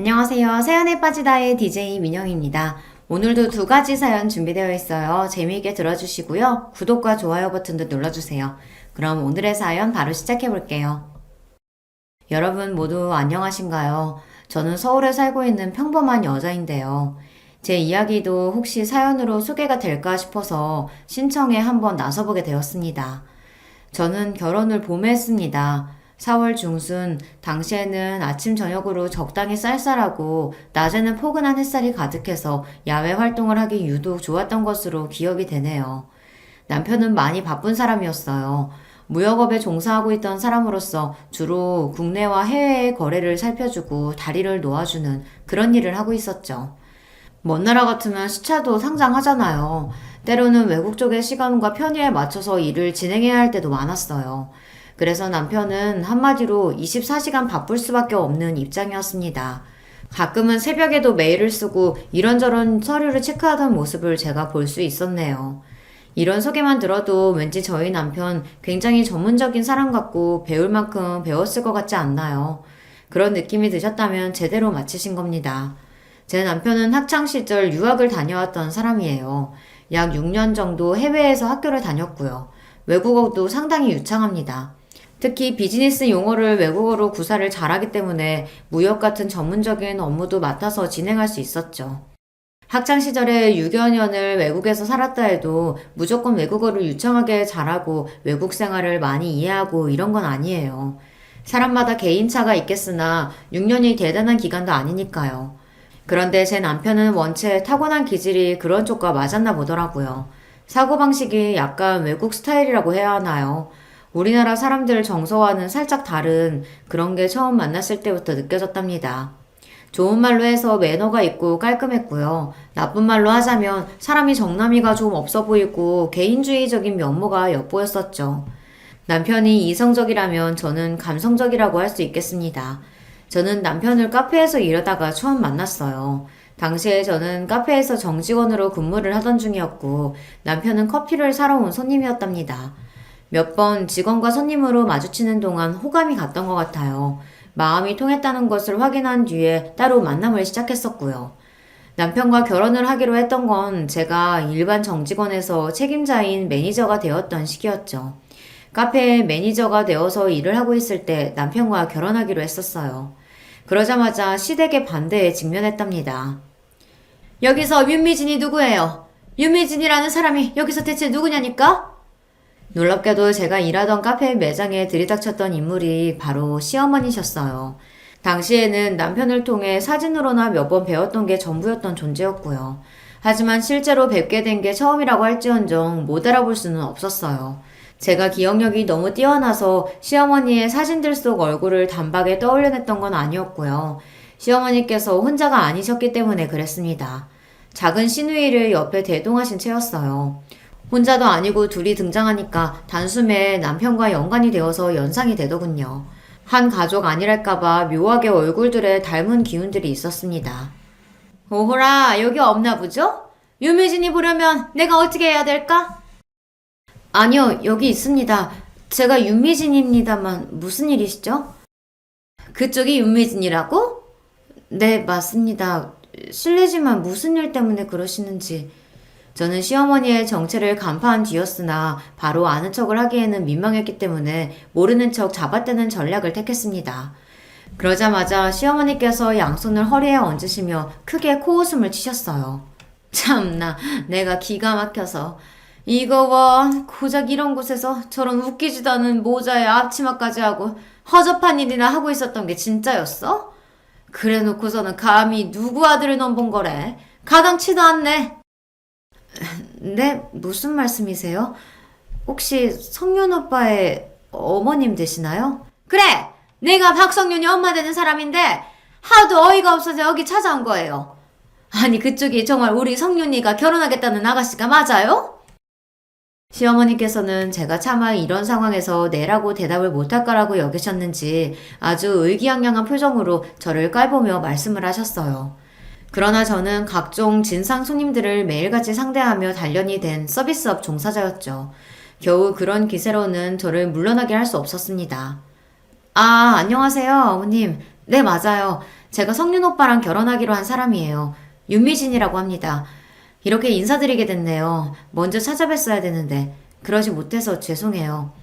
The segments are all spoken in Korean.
안녕하세요. 사연에 빠지다의 DJ 민영입니다. 오늘도 두 가지 사연 준비되어 있어요. 재미있게 들어주시고요. 구독과 좋아요 버튼도 눌러주세요. 그럼 오늘의 사연 바로 시작해볼게요. 여러분 모두 안녕하신가요? 저는 서울에 살고 있는 평범한 여자인데요. 제 이야기도 혹시 사연으로 소개가 될까 싶어서 신청에 한번 나서보게 되었습니다. 저는 결혼을 봄에 했습니다. 4월 중순, 당시에는 아침 저녁으로 적당히 쌀쌀하고 낮에는 포근한 햇살이 가득해서 야외 활동을 하기 유독 좋았던 것으로 기억이 되네요. 남편은 많이 바쁜 사람이었어요. 무역업에 종사하고 있던 사람으로서 주로 국내와 해외의 거래를 살펴주고 다리를 놓아주는 그런 일을 하고 있었죠. 먼 나라 같으면 시차도 상장하잖아요. 때로는 외국 쪽의 시간과 편의에 맞춰서 일을 진행해야 할 때도 많았어요. 그래서 남편은 한마디로 24시간 바쁠 수밖에 없는 입장이었습니다. 가끔은 새벽에도 메일을 쓰고 이런저런 서류를 체크하던 모습을 제가 볼 수 있었네요. 이런 소개만 들어도 왠지 저희 남편 굉장히 전문적인 사람 같고 배울 만큼 배웠을 것 같지 않나요? 그런 느낌이 드셨다면 제대로 맞히신 겁니다. 제 남편은 학창시절 유학을 다녀왔던 사람이에요. 약 6년 정도 해외에서 학교를 다녔고요. 외국어도 상당히 유창합니다. 특히 비즈니스 용어를 외국어로 구사를 잘하기 때문에 무역 같은 전문적인 업무도 맡아서 진행할 수 있었죠. 학창시절에 6여 년을 외국에서 살았다 해도 무조건 외국어를 유창하게 잘하고 외국 생활을 많이 이해하고 이런 건 아니에요. 사람마다 개인차가 있겠으나 6년이 대단한 기간도 아니니까요. 그런데 제 남편은 원체 타고난 기질이 그런 쪽과 맞았나 보더라고요. 사고방식이 약간 외국 스타일이라고 해야 하나요? 우리나라 사람들 정서와는 살짝 다른 그런 게 처음 만났을 때부터 느껴졌답니다. 좋은 말로 해서 매너가 있고 깔끔했고요. 나쁜 말로 하자면 사람이 정남이가 좀 없어 보이고 개인주의적인 면모가 엿보였었죠. 남편이 이성적이라면 저는 감성적이라고 할 수 있겠습니다. 저는 남편을 카페에서 일하다가 처음 만났어요. 당시에 저는 카페에서 정직원으로 근무를 하던 중이었고 남편은 커피를 사러 온 손님이었답니다. 몇 번 직원과 손님으로 마주치는 동안 호감이 갔던 것 같아요. 마음이 통했다는 것을 확인한 뒤에 따로 만남을 시작했었고요. 남편과 결혼을 하기로 했던 건 제가 일반 정직원에서 책임자인 매니저가 되었던 시기였죠. 카페에 매니저가 되어서 일을 하고 있을 때 남편과 결혼하기로 했었어요. 그러자마자 시댁의 반대에 직면했답니다. 여기서 윤미진이 누구예요? 윤미진이라는 사람이 여기서 대체 누구냐니까? 놀랍게도 제가 일하던 카페 매장에 들이닥쳤던 인물이 바로 시어머니셨어요. 당시에는 남편을 통해 사진으로나 몇 번 배웠던 게 전부였던 존재였고요. 하지만 실제로 뵙게 된 게 처음이라고 할지언정 못 알아볼 수는 없었어요. 제가 기억력이 너무 뛰어나서 시어머니의 사진들 속 얼굴을 단박에 떠올려냈던 건 아니었고요. 시어머니께서 혼자가 아니셨기 때문에 그랬습니다. 작은 시누이를 옆에 대동하신 채였어요. 혼자도 아니고 둘이 등장하니까 단숨에 남편과 연관이 되어서 연상이 되더군요. 한 가족 아니랄까봐 묘하게 얼굴들에 닮은 기운들이 있었습니다. 오호라, 여기 없나 보죠? 유미진이 보려면 내가 어떻게 해야 될까? 아니요, 여기 있습니다. 제가 윤미진입니다만 무슨 일이시죠? 그쪽이 윤미진이라고? 네, 맞습니다. 실례지만 무슨 일 때문에 그러시는지. 저는 시어머니의 정체를 간파한 뒤였으나 바로 아는 척을 하기에는 민망했기 때문에 모르는 척 잡아떼는 전략을 택했습니다. 그러자마자 시어머니께서 양손을 허리에 얹으시며 크게 코웃음을 치셨어요. 참나, 내가 기가 막혀서. 이거 봐, 고작 이런 곳에서 저런 웃기지도 않은 모자에 앞치마까지 하고 허접한 일이나 하고 있었던 게 진짜였어? 그래 놓고서는 감히 누구 아들을 넘본 거래? 가당치도 않네. 네, 무슨 말씀이세요? 혹시 성윤 오빠의 어머님 되시나요? 그래! 내가 박성윤이 엄마 되는 사람인데 하도 어이가 없어서 여기 찾아온 거예요. 아니, 그쪽이 정말 우리 성윤이가 결혼하겠다는 아가씨가 맞아요? 시어머니께서는 제가 차마 이런 상황에서 네라고 대답을 못할 거라고 여기셨는지 아주 의기양양한 표정으로 저를 깔보며 말씀을 하셨어요. 그러나 저는 각종 진상 손님들을 매일같이 상대하며 단련이 된 서비스업 종사자였죠. 겨우 그런 기세로는 저를 물러나게 할 수 없었습니다. 아, 안녕하세요, 어머님. 네, 맞아요. 제가 성윤 오빠랑 결혼하기로 한 사람이에요. 윤미진이라고 합니다. 이렇게 인사드리게 됐네요. 먼저 찾아뵀어야 되는데 그러지 못해서 죄송해요.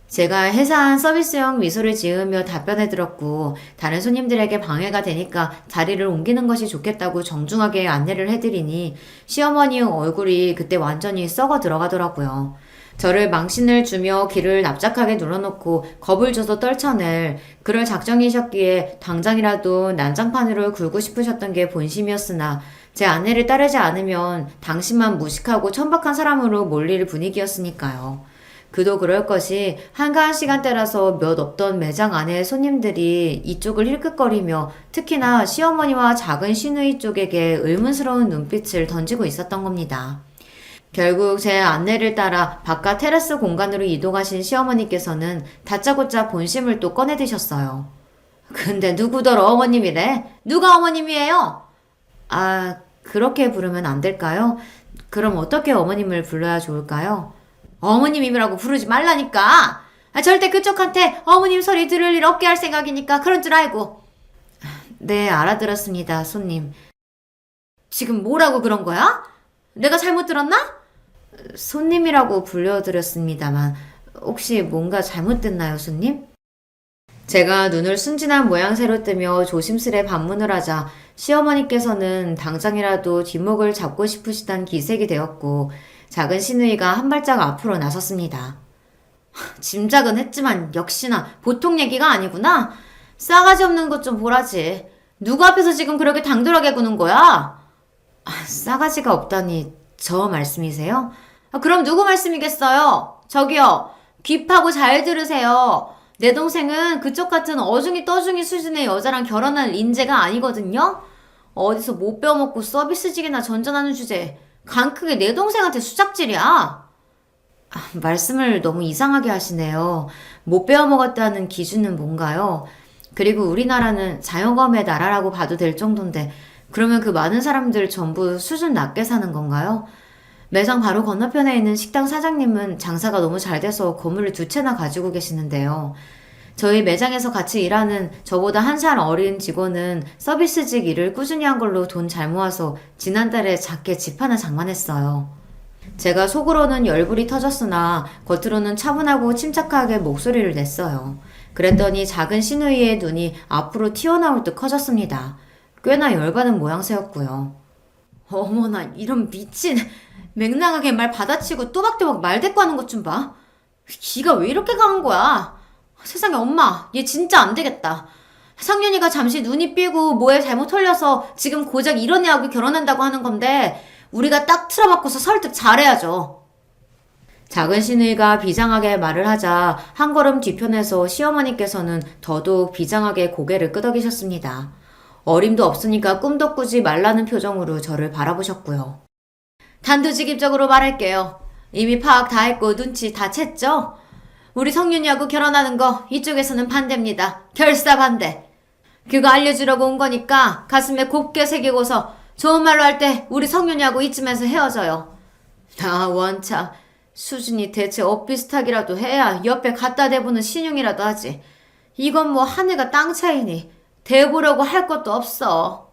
제가 해사한 서비스형 미소를 지으며 답변해 들었고 다른 손님들에게 방해가 되니까 자리를 옮기는 것이 좋겠다고 정중하게 안내를 해드리니 시어머니의 얼굴이 그때 완전히 썩어 들어가더라고요. 저를 망신을 주며 귀를 납작하게 눌러놓고 겁을 줘서 떨쳐낼 그럴 작정이셨기에 당장이라도 난장판으로 굴고 싶으셨던 게 본심이었으나 제 안내를 따르지 않으면 당신만 무식하고 천박한 사람으로 몰릴 분위기였으니까요. 그도 그럴 것이 한가한 시간대라서 몇 없던 매장 안에 손님들이 이쪽을 힐끗거리며 특히나 시어머니와 작은 시누이 쪽에게 의문스러운 눈빛을 던지고 있었던 겁니다. 결국 제 안내를 따라 바깥 테라스 공간으로 이동하신 시어머니께서는 다짜고짜 본심을 또 꺼내드셨어요. 근데 누구더러 어머님이래? 누가 어머님이에요? 아, 그렇게 부르면 안 될까요? 그럼 어떻게 어머님을 불러야 좋을까요? 어머님이라고 부르지 말라니까. 절대 그쪽한테 어머님 소리 들을 일 없게 할 생각이니까 그런 줄 알고. 네, 알아들었습니다, 손님. 지금 뭐라고 그런 거야? 내가 잘못 들었나? 손님이라고 불려드렸습니다만 혹시 뭔가 잘못됐나요, 손님? 제가 눈을 순진한 모양새로 뜨며 조심스레 반문을 하자 시어머니께서는 당장이라도 뒷목을 잡고 싶으시단 기색이 되었고 작은 시누이가 한 발짝 앞으로 나섰습니다. 짐작은 했지만 역시나 보통 얘기가 아니구나. 싸가지 없는 것 좀 보라지. 누구 앞에서 지금 그렇게 당돌하게 구는 거야? 싸가지가 없다니 저 말씀이세요? 그럼 누구 말씀이겠어요? 저기요. 귀 파고 잘 들으세요. 내 동생은 그쪽 같은 어중이 떠중이 수준의 여자랑 결혼할 인재가 아니거든요? 어디서 못 배워먹고 서비스직이나 전전하는 주제에 간 크게 내 동생한테 수작질이야. 말씀을 너무 이상하게 하시네요. 못 배워먹었다는 기준은 뭔가요? 그리고 우리나라는 자영업의 나라라고 봐도 될 정도인데 그러면 그 많은 사람들 전부 수준 낮게 사는 건가요? 매장 바로 건너편에 있는 식당 사장님은 장사가 너무 잘 돼서 건물을 2채나 가지고 계시는데요. 저희 매장에서 같이 일하는 저보다 1살 어린 직원은 서비스직 일을 꾸준히 한 걸로 돈 잘 모아서 지난달에 작게 집 하나 장만했어요. 제가 속으로는 열불이 터졌으나 겉으로는 차분하고 침착하게 목소리를 냈어요. 그랬더니 작은 시누이의 눈이 앞으로 튀어나올 듯 커졌습니다. 꽤나 열받은 모양새였고요. 어머나 이런 미친 맹랑하게 말 받아치고 또박또박 말대꾸하는 것 좀 봐. 기가 왜 이렇게 강한 거야? 세상에 엄마 얘 진짜 안 되겠다. 상윤이가 잠시 눈이 삐고 뭐에 잘못 털려서 지금 고작 이런 애하고 결혼한다고 하는 건데 우리가 딱 틀어막고서 설득 잘해야죠. 작은 시누이가 비장하게 말을 하자 한 걸음 뒤편에서 시어머니께서는 더더욱 비장하게 고개를 끄덕이셨습니다. 어림도 없으니까 꿈도 꾸지 말라는 표정으로 저를 바라보셨고요. 단도직입적으로 말할게요. 이미 파악 다 했고 눈치 다 챘죠? 우리 성윤이하고 결혼하는 거 이쪽에서는 반대입니다. 결사 반대. 그거 알려주려고 온 거니까 가슴에 곱게 새기고서 좋은 말로 할 때 우리 성윤이하고 이쯤에서 헤어져요. 나 원참 수준이 대체 엇비슷하기라도 해야 옆에 갖다 대보는 신용이라도 하지. 이건 뭐 하늘과 땅 차이니 대보려고 할 것도 없어.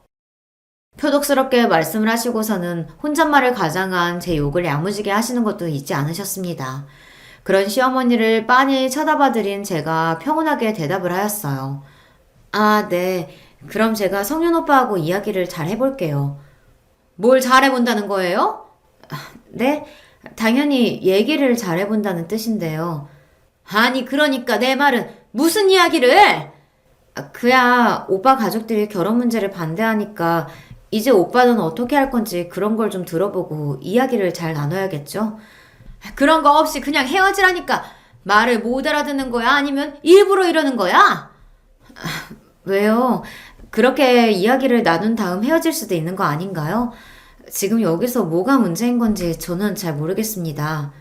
표독스럽게 말씀을 하시고서는 혼잣말을 가장한 제 욕을 야무지게 하시는 것도 잊지 않으셨습니다. 그런 시어머니를 빤히 쳐다봐드린 제가 평온하게 대답을 하였어요. 아, 네. 그럼 제가 성윤 오빠하고 이야기를 잘 해볼게요. 뭘 잘해본다는 거예요? 네? 당연히 얘기를 잘해본다는 뜻인데요. 아니 그러니까 내 말은 무슨 이야기를? 그야 오빠 가족들이 결혼 문제를 반대하니까 이제 오빠는 어떻게 할 건지 그런 걸 좀 들어보고 이야기를 잘 나눠야겠죠? 그런 거 없이 그냥 헤어지라니까. 말을 못 알아듣는 거야? 아니면 일부러 이러는 거야? 왜요? 그렇게 이야기를 나눈 다음 헤어질 수도 있는 거 아닌가요? 지금 여기서 뭐가 문제인 건지 저는 잘 모르겠습니다.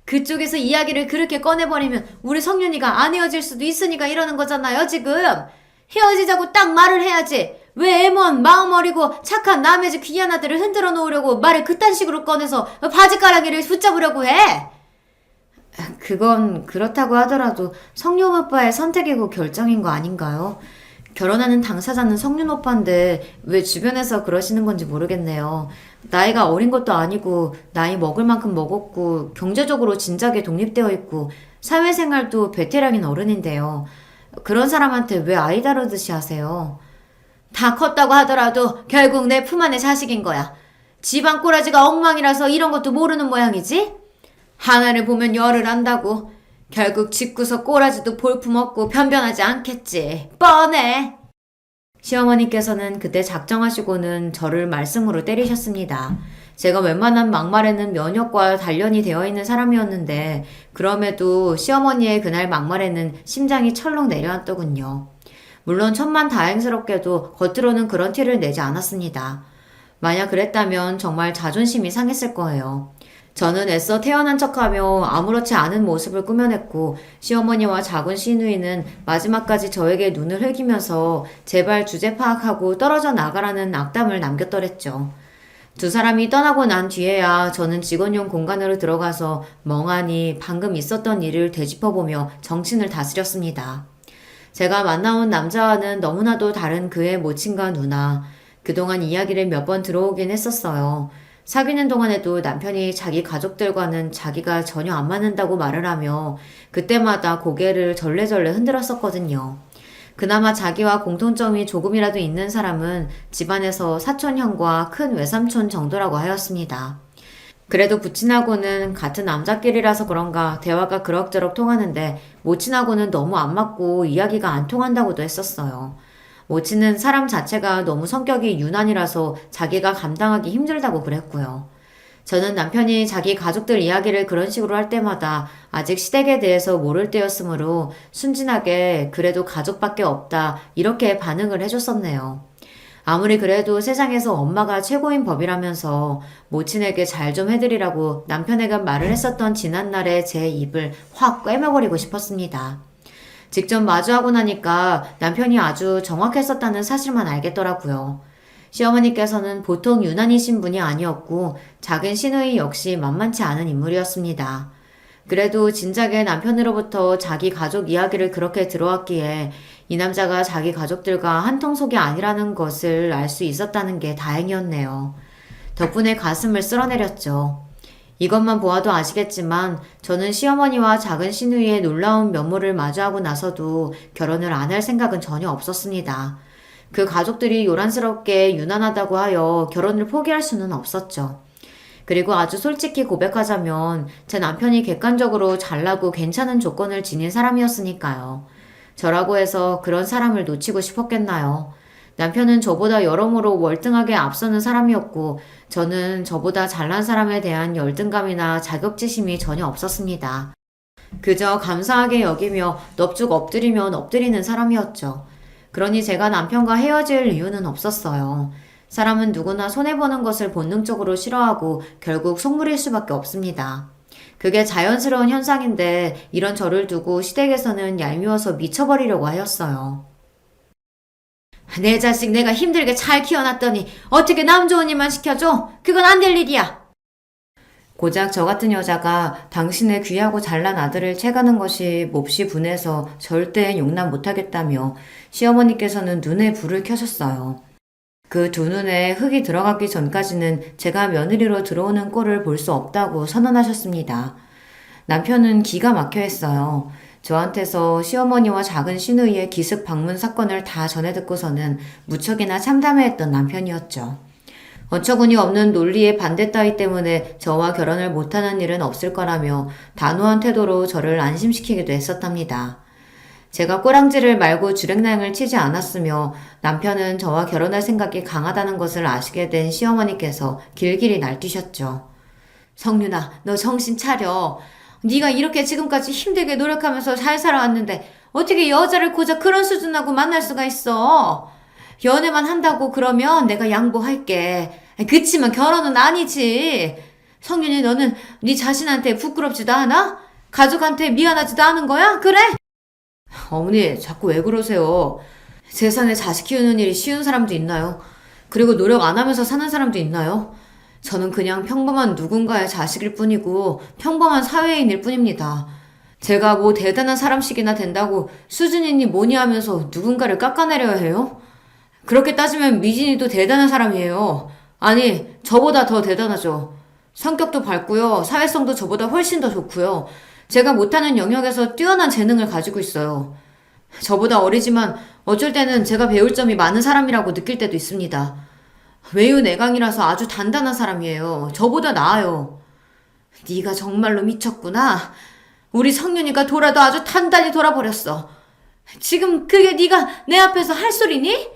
그쪽에서 이야기를 그렇게 꺼내버리면 우리 성윤이가 안 헤어질 수도 있으니까 이러는 거잖아요, 지금. 헤어지자고 딱 말을 해야지. 왜 애먼 마음 어리고 착한 남의 집 귀한 아들을 흔들어 놓으려고 말을 그딴 식으로 꺼내서 바지가랑이를 붙잡으려고 해? 그건 그렇다고 하더라도 성룡 오빠의 선택이고 결정인 거 아닌가요? 결혼하는 당사자는 성윤 오빠인데 왜 주변에서 그러시는 건지 모르겠네요. 나이가 어린 것도 아니고 나이 먹을 만큼 먹었고 경제적으로 진작에 독립되어 있고 사회생활도 베테랑인 어른인데요. 그런 사람한테 왜 아이 다루듯이 하세요? 다 컸다고 하더라도 결국 내 품 안의 자식인 거야. 집안 꼬라지가 엉망이라서 이런 것도 모르는 모양이지? 하나를 보면 열을 안다고. 결국 집구석 꼬라지도 볼품없고 변변하지 않겠지. 뻔해. 시어머니께서는 그때 작정하시고는 저를 말씀으로 때리셨습니다. 제가 웬만한 막말에는 면역과 단련이 되어 있는 사람이었는데 그럼에도 시어머니의 그날 막말에는 심장이 철렁 내려앉더군요. 물론 천만다행스럽게도 겉으로는 그런 티를 내지 않았습니다. 만약 그랬다면 정말 자존심이 상했을 거예요. 저는 애써 태어난 척하며 아무렇지 않은 모습을 꾸며냈고 시어머니와 작은 시누이는 마지막까지 저에게 눈을 흘기면서 제발 주제 파악하고 떨어져 나가라는 악담을 남겼더랬죠. 두 사람이 떠나고 난 뒤에야 저는 직원용 공간으로 들어가서 멍하니 방금 있었던 일을 되짚어보며 정신을 다스렸습니다. 제가 만나온 남자와는 너무나도 다른 그의 모친과 누나, 그동안 이야기를 몇 번 들어오긴 했었어요. 사귀는 동안에도 남편이 자기 가족들과는 자기가 전혀 안 맞는다고 말을 하며 그때마다 고개를 절레절레 흔들었었거든요. 그나마 자기와 공통점이 조금이라도 있는 사람은 집안에서 사촌형과 큰 외삼촌 정도라고 하였습니다. 그래도 부친하고는 같은 남자끼리라서 그런가 대화가 그럭저럭 통하는데 모친하고는 너무 안 맞고 이야기가 안 통한다고도 했었어요. 모친은 사람 자체가 너무 성격이 유난이라서 자기가 감당하기 힘들다고 그랬고요. 저는 남편이 자기 가족들 이야기를 그런 식으로 할 때마다 아직 시댁에 대해서 모를 때였으므로 순진하게 그래도 가족밖에 없다 이렇게 반응을 해줬었네요. 아무리 그래도 세상에서 엄마가 최고인 법이라면서 모친에게 잘 좀 해드리라고 남편에게 말을 했었던 지난날의 제 입을 확 꿰매버리고 싶었습니다. 직접 마주하고 나니까 남편이 아주 정확했었다는 사실만 알겠더라고요. 시어머니께서는 보통 유난이신 분이 아니었고 작은 시누이 역시 만만치 않은 인물이었습니다. 그래도 진작에 남편으로부터 자기 가족 이야기를 그렇게 들어왔기에 이 남자가 자기 가족들과 한통속이 아니라는 것을 알 수 있었다는 게 다행이었네요. 덕분에 가슴을 쓸어내렸죠. 이것만 보아도 아시겠지만 저는 시어머니와 작은 시누이의 놀라운 면모를 마주하고 나서도 결혼을 안 할 생각은 전혀 없었습니다. 그 가족들이 요란스럽게 유난하다고 하여 결혼을 포기할 수는 없었죠. 그리고 아주 솔직히 고백하자면 제 남편이 객관적으로 잘나고 괜찮은 조건을 지닌 사람이었으니까요. 저라고 해서 그런 사람을 놓치고 싶었겠나요? 남편은 저보다 여러모로 월등하게 앞서는 사람이었고 저는 저보다 잘난 사람에 대한 열등감이나 자격지심이 전혀 없었습니다. 그저 감사하게 여기며 넙죽 엎드리면 엎드리는 사람이었죠. 그러니 제가 남편과 헤어질 이유는 없었어요. 사람은 누구나 손해보는 것을 본능적으로 싫어하고 결국 속물일 수밖에 없습니다. 그게 자연스러운 현상인데 이런 저를 두고 시댁에서는 얄미워서 미쳐버리려고 하였어요. 내 자식 내가 힘들게 잘 키워놨더니 어떻게 남 좋은 일만 시켜줘? 그건 안 될 일이야. 고작 저 같은 여자가 당신의 귀하고 잘난 아들을 채가는 것이 몹시 분해서 절대 용납 못하겠다며 시어머니께서는 눈에 불을 켜셨어요. 그 두 눈에 흙이 들어가기 전까지는 제가 며느리로 들어오는 꼴을 볼 수 없다고 선언하셨습니다. 남편은 기가 막혀 했어요. 저한테서 시어머니와 작은 시누이의 기습 방문 사건을 다 전해 듣고서는 무척이나 참담해했던 남편이었죠. 어처구니 없는 논리의 반대 따위 때문에 저와 결혼을 못하는 일은 없을 거라며 단호한 태도로 저를 안심시키기도 했었답니다. 제가 꼬랑지를 말고 주랭랑을 치지 않았으며 남편은 저와 결혼할 생각이 강하다는 것을 아시게 된 시어머니께서 길길이 날뛰셨죠. 성윤아, 너 정신 차려. 네가 이렇게 지금까지 힘들게 노력하면서 잘 살아왔는데 어떻게 여자를 고작 그런 수준하고 만날 수가 있어? 연애만 한다고 그러면 내가 양보할게. 그치만 결혼은 아니지. 성윤이 너는 네 자신한테 부끄럽지도 않아? 가족한테 미안하지도 않은 거야? 그래? 어머니 자꾸 왜 그러세요? 세상에 자식 키우는 일이 쉬운 사람도 있나요? 그리고 노력 안 하면서 사는 사람도 있나요? 저는 그냥 평범한 누군가의 자식일 뿐이고 평범한 사회인일 뿐입니다. 제가 뭐 대단한 사람씩이나 된다고 수진이니 뭐니 하면서 누군가를 깎아내려야 해요? 그렇게 따지면 미진이도 대단한 사람이에요. 아니, 저보다 더 대단하죠. 성격도 밝고요. 사회성도 저보다 훨씬 더 좋고요. 제가 못하는 영역에서 뛰어난 재능을 가지고 있어요. 저보다 어리지만 어쩔 때는 제가 배울 점이 많은 사람이라고 느낄 때도 있습니다. 외유내강이라서 아주 단단한 사람이에요. 저보다 나아요. 네가 정말로 미쳤구나. 우리 성윤이가 돌아도 아주 단단히 돌아버렸어. 지금 그게 네가 내 앞에서 할 소리니?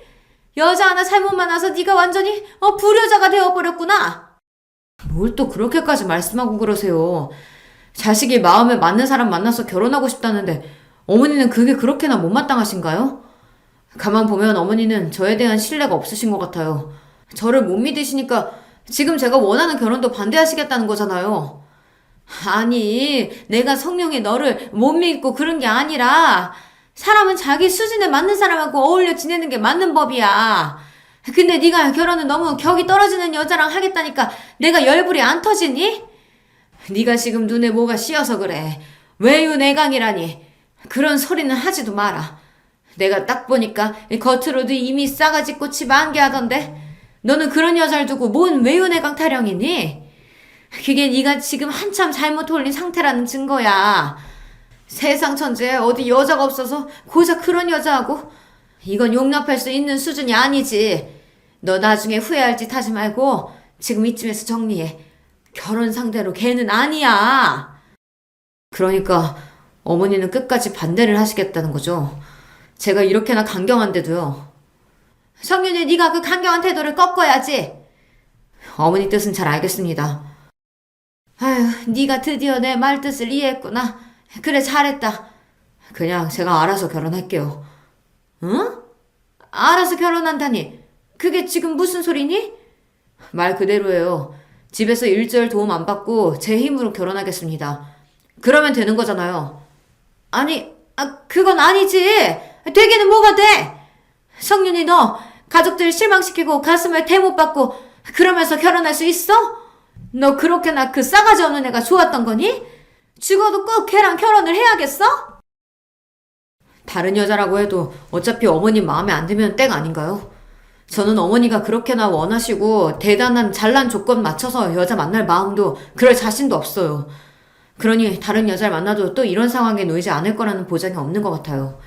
여자 하나 잘못 만나서 네가 완전히 불효자가 되어버렸구나. 뭘 또 그렇게까지 말씀하고 그러세요. 자식이 마음에 맞는 사람 만나서 결혼하고 싶다는데 어머니는 그게 그렇게나 못마땅하신가요? 가만 보면 어머니는 저에 대한 신뢰가 없으신 것 같아요. 저를 못 믿으시니까 지금 제가 원하는 결혼도 반대하시겠다는 거잖아요. 아니, 내가 성령이 너를 못 믿고 그런 게 아니라 사람은 자기 수준에 맞는 사람하고 어울려 지내는 게 맞는 법이야. 근데 네가 결혼은 너무 격이 떨어지는 여자랑 하겠다니까 내가 열불이 안 터지니? 네가 지금 눈에 뭐가 씌어서 그래. 외유내강이라니. 그런 소리는 하지도 마라. 내가 딱 보니까 겉으로도 이미 싸가지 꽃이 만개하던데 너는 그런 여자를 두고 뭔 외유내강 타령이니? 그게 네가 지금 한참 잘못 올린 상태라는 증거야. 세상 천지에 어디 여자가 없어서 고작 그런 여자하고 이건 용납할 수 있는 수준이 아니지. 너 나중에 후회할 짓 하지 말고 지금 이쯤에서 정리해. 결혼 상대로 걔는 아니야. 그러니까 어머니는 끝까지 반대를 하시겠다는 거죠. 제가 이렇게나 강경한데도요. 성윤이 네가 그 강경한 태도를 꺾어야지. 어머니 뜻은 잘 알겠습니다. 아휴, 네가 드디어 내 말뜻을 이해했구나. 그래, 잘했다. 그냥 제가 알아서 결혼할게요. 응? 알아서 결혼한다니. 그게 지금 무슨 소리니? 말 그대로예요. 집에서 일절 도움 안 받고 제 힘으로 결혼하겠습니다. 그러면 되는 거잖아요. 아니, 그건 아니지. 되기는 뭐가 돼? 성윤이 너 가족들 실망시키고 가슴에 대못 받고 그러면서 결혼할 수 있어? 너 그렇게나 그 싸가지 없는 애가 좋았던 거니? 죽어도 꼭 걔랑 결혼을 해야겠어? 다른 여자라고 해도 어차피 어머님 마음에 안 들면 땡 아닌가요? 저는 어머니가 그렇게나 원하시고 대단한 잘난 조건 맞춰서 여자 만날 마음도 그럴 자신도 없어요. 그러니 다른 여자를 만나도 또 이런 상황에 놓이지 않을 거라는 보장이 없는 것 같아요.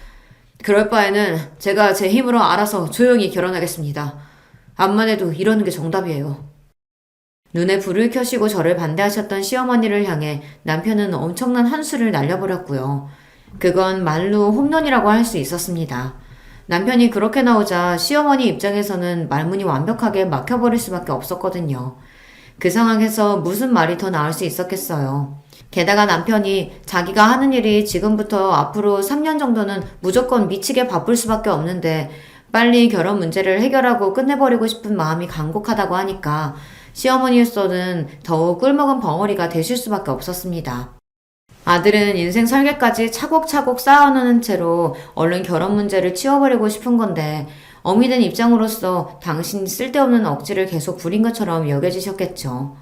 그럴 바에는 제가 제 힘으로 알아서 조용히 결혼하겠습니다. 암만 해도 이러는 게 정답이에요. 눈에 불을 켜시고 저를 반대하셨던 시어머니를 향해 남편은 엄청난 한수를 날려버렸고요. 그건 말로 홈런이라고 할 수 있었습니다. 남편이 그렇게 나오자 시어머니 입장에서는 말문이 완벽하게 막혀버릴 수밖에 없었거든요. 그 상황에서 무슨 말이 더 나올 수 있었겠어요. 게다가 남편이 자기가 하는 일이 지금부터 앞으로 3년 정도는 무조건 미치게 바쁠 수밖에 없는데 빨리 결혼 문제를 해결하고 끝내버리고 싶은 마음이 간곡하다고 하니까 시어머니로서는 더욱 꿀먹은 벙어리가 되실 수밖에 없었습니다. 아들은 인생 설계까지 차곡차곡 쌓아놓은 채로 얼른 결혼 문제를 치워버리고 싶은 건데 어미된 입장으로서 당신 쓸데없는 억지를 계속 부린 것처럼 여겨지셨겠죠.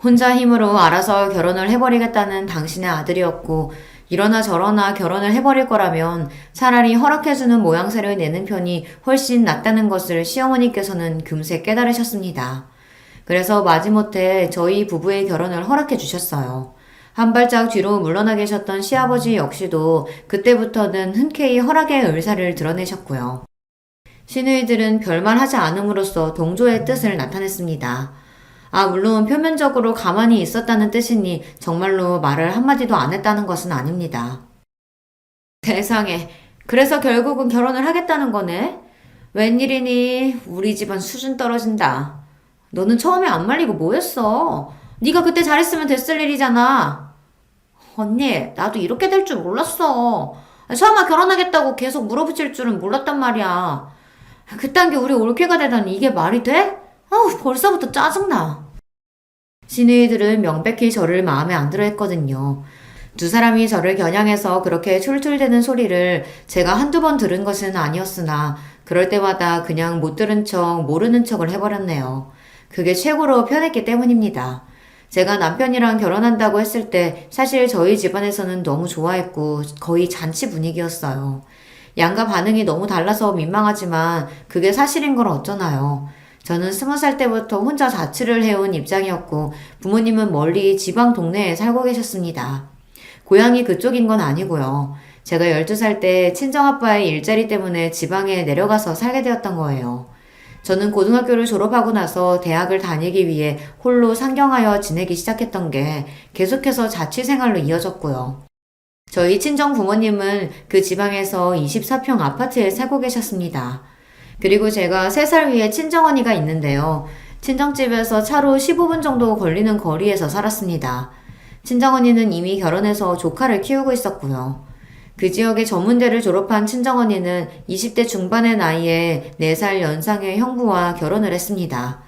혼자 힘으로 알아서 결혼을 해버리겠다는 당신의 아들이었고 이러나 저러나 결혼을 해버릴 거라면 차라리 허락해주는 모양새를 내는 편이 훨씬 낫다는 것을 시어머니께서는 금세 깨달으셨습니다. 그래서 마지못해 저희 부부의 결혼을 허락해 주셨어요. 한 발짝 뒤로 물러나 계셨던 시아버지 역시도 그때부터는 흔쾌히 허락의 의사를 드러내셨고요. 시누이들은 별말 하지 않음으로써 동조의 뜻을 나타냈습니다. 물론 표면적으로 가만히 있었다는 뜻이니 정말로 말을 한마디도 안 했다는 것은 아닙니다. 세상에, 그래서 결국은 결혼을 하겠다는 거네? 웬일이니? 우리 집안 수준 떨어진다. 너는 처음에 안 말리고 뭐했어? 네가 그때 잘했으면 됐을 일이잖아. 언니, 나도 이렇게 될 줄 몰랐어. 설마 결혼하겠다고 계속 물어붙일 줄은 몰랐단 말이야. 그딴 게 우리 올케가 되다니 이게 말이 돼? 벌써부터 짜증나. 시누이들은 명백히 저를 마음에 안 들어 했거든요. 두 사람이 저를 겨냥해서 그렇게 툴툴대는 소리를 제가 한두 번 들은 것은 아니었으나 그럴 때마다 그냥 못 들은 척 모르는 척을 해버렸네요. 그게 최고로 편했기 때문입니다. 제가 남편이랑 결혼한다고 했을 때 사실 저희 집안에서는 너무 좋아했고 거의 잔치 분위기였어요. 양가 반응이 너무 달라서 민망하지만 그게 사실인 걸 어쩌나요. 저는 20살 때부터 혼자 자취를 해온 입장이었고 부모님은 멀리 지방 동네에 살고 계셨습니다. 고향이 그쪽인 건 아니고요. 제가 12살 때 친정아빠의 일자리 때문에 지방에 내려가서 살게 되었던 거예요. 저는 고등학교를 졸업하고 나서 대학을 다니기 위해 홀로 상경하여 지내기 시작했던 게 계속해서 자취 생활로 이어졌고요. 저희 친정 부모님은 그 지방에서 24평 아파트에 살고 계셨습니다. 그리고 제가 3살 위에 친정언니가 있는데요. 친정집에서 차로 15분 정도 걸리는 거리에서 살았습니다. 친정언니는 이미 결혼해서 조카를 키우고 있었고요. 그 지역의 전문대를 졸업한 친정언니는 20대 중반의 나이에 4살 연상의 형부와 결혼을 했습니다.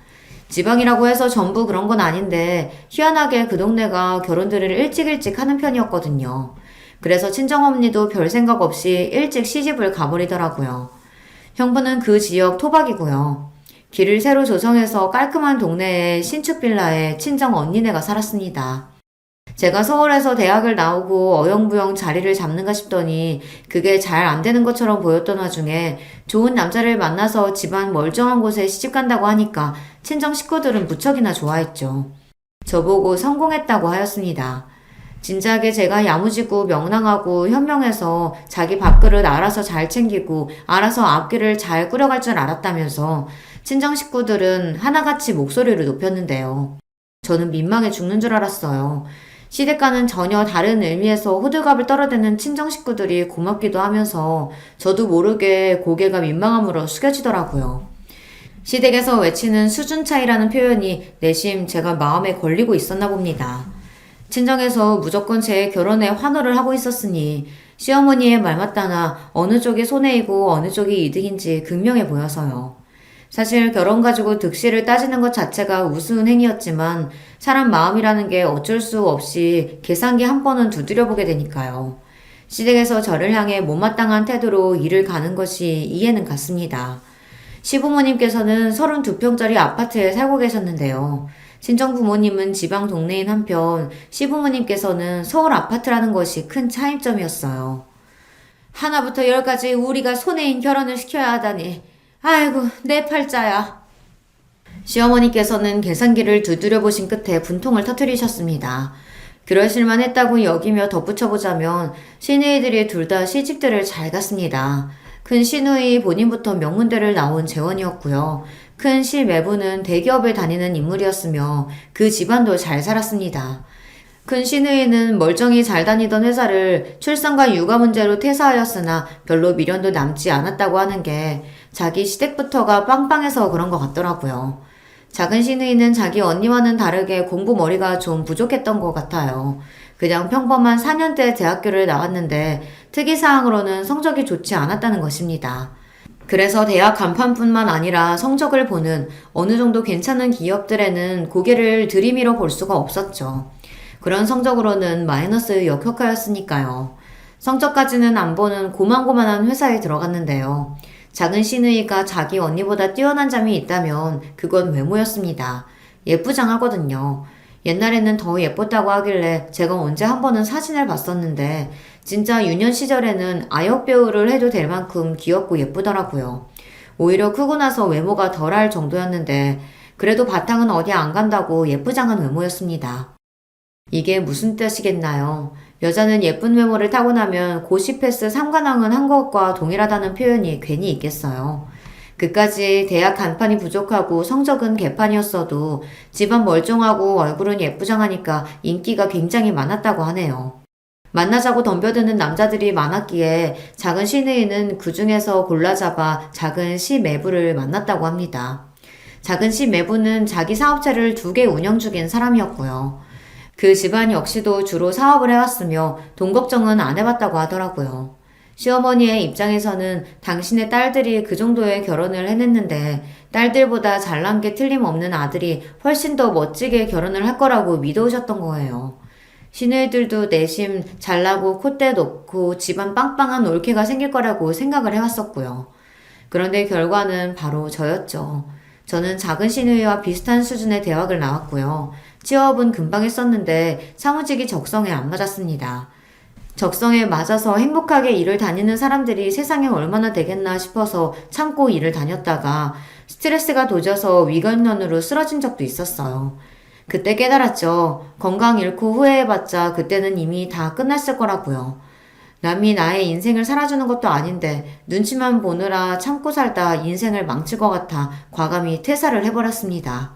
지방이라고 해서 전부 그런 건 아닌데 희한하게 그 동네가 결혼들을 일찍 하는 편이었거든요. 그래서 친정언니도 별 생각 없이 일찍 시집을 가버리더라고요. 형부는 그 지역 토박이고요. 길을 새로 조성해서 깔끔한 동네의 신축 빌라에 친정 언니네가 살았습니다. 제가 서울에서 대학을 나오고 어영부영 자리를 잡는가 싶더니 그게 잘 안 되는 것처럼 보였던 와중에 좋은 남자를 만나서 집안 멀쩡한 곳에 시집간다고 하니까 친정 식구들은 무척이나 좋아했죠. 저보고 성공했다고 하였습니다. 진작에 제가 야무지고 명랑하고 현명해서 자기 밥그릇 알아서 잘 챙기고 알아서 앞길을 잘 꾸려갈 줄 알았다면서 친정 식구들은 하나같이 목소리를 높였는데요. 저는 민망해 죽는 줄 알았어요. 시댁과는 전혀 다른 의미에서 호들갑을 떨어대는 친정 식구들이 고맙기도 하면서 저도 모르게 고개가 민망함으로 숙여지더라고요. 시댁에서 외치는 수준 차이라는 표현이 내심 제가 마음에 걸리고 있었나 봅니다. 친정에서 무조건 제 결혼에 환호를 하고 있었으니 시어머니의 말 맞다나 어느 쪽이 손해이고 어느 쪽이 이득인지 극명해 보여서요. 사실 결혼 가지고 득실을 따지는 것 자체가 우스운 행위였지만 사람 마음이라는 게 어쩔 수 없이 계산기 한 번은 두드려보게 되니까요. 시댁에서 저를 향해 못마땅한 태도로 일을 가는 것이 이해는 갔습니다. 시부모님께서는 32평짜리 아파트에 살고 계셨는데요. 친정 부모님은 지방 동네인 한편 시부모님께서는 서울 아파트라는 것이 큰 차이점이었어요. 하나부터 10까지 우리가 손해인 결혼을 시켜야 하다니. 아이고, 내 팔자야. 시어머니께서는 계산기를 두드려 보신 끝에 분통을 터뜨리셨습니다. 그러실만 했다고 여기며 덧붙여보자면 시누이들이 둘 다 시집들을 잘 갔습니다. 큰 시누이 본인부터 명문대를 나온 재원이었고요. 큰 실매부는 대기업에 다니는 인물이었으며 그 집안도 잘 살았습니다. 큰 시누이는 멀쩡히 잘 다니던 회사를 출산과 육아 문제로 퇴사하였으나 별로 미련도 남지 않았다고 하는 게 자기 시댁부터가 빵빵해서 그런 것 같더라고요. 작은 시누이는 자기 언니와는 다르게 공부 머리가 좀 부족했던 것 같아요. 그냥 평범한 4년대 대학교를 나왔는데 특이사항으로는 성적이 좋지 않았다는 것입니다. 그래서 대학 간판뿐만 아니라 성적을 보는 어느 정도 괜찮은 기업들에는 고개를 들이밀어 볼 수가 없었죠. 그런 성적으로는 마이너스 역효과였으니까요. 성적까지는 안 보는 고만고만한 회사에 들어갔는데요. 작은 시누이가 자기 언니보다 뛰어난 점이 있다면 그건 외모였습니다. 예쁘장하거든요. 옛날에는 더 예뻤다고 하길래 제가 언제 한 번은 사진을 봤었는데 진짜 유년 시절에는 아역 배우를 해도 될 만큼 귀엽고 예쁘더라고요. 오히려 크고 나서 외모가 덜할 정도였는데 그래도 바탕은 어디 안 간다고 예쁘장한 외모였습니다. 이게 무슨 뜻이겠나요? 여자는 예쁜 외모를 타고나면 고시패스 삼관왕은 한 것과 동일하다는 표현이 괜히 있겠어요. 그까지 대학 간판이 부족하고 성적은 개판이었어도 집안 멀쩡하고 얼굴은 예쁘장하니까 인기가 굉장히 많았다고 하네요. 만나자고 덤벼드는 남자들이 많았기에 작은 시누이는 그 중에서 골라잡아 작은 시매부를 만났다고 합니다. 작은 시매부는 자기 사업체를 2개 운영 중인 사람이었고요. 그 집안 역시도 주로 사업을 해왔으며 돈 걱정은 안 해봤다고 하더라고요. 시어머니의 입장에서는 당신의 딸들이 그 정도의 결혼을 해냈는데 딸들보다 잘난 게 틀림없는 아들이 훨씬 더 멋지게 결혼을 할 거라고 믿어오셨던 거예요. 시누이들도 내심 잘나고 콧대 높고 집안 빵빵한 올케가 생길 거라고 생각을 해왔었고요. 그런데 결과는 바로 저였죠. 저는 작은 시누이와 비슷한 수준의 대학을 나왔고요. 취업은 금방 했었는데 사무직이 적성에 안 맞았습니다. 적성에 맞아서 행복하게 일을 다니는 사람들이 세상에 얼마나 되겠나 싶어서 참고 일을 다녔다가 스트레스가 도져서 위경련으로 쓰러진 적도 있었어요. 그때 깨달았죠. 건강 잃고 후회해봤자 그때는 이미 다 끝났을 거라고요. 남이 나의 인생을 살아주는 것도 아닌데 눈치만 보느라 참고 살다 인생을 망칠 것 같아 과감히 퇴사를 해버렸습니다.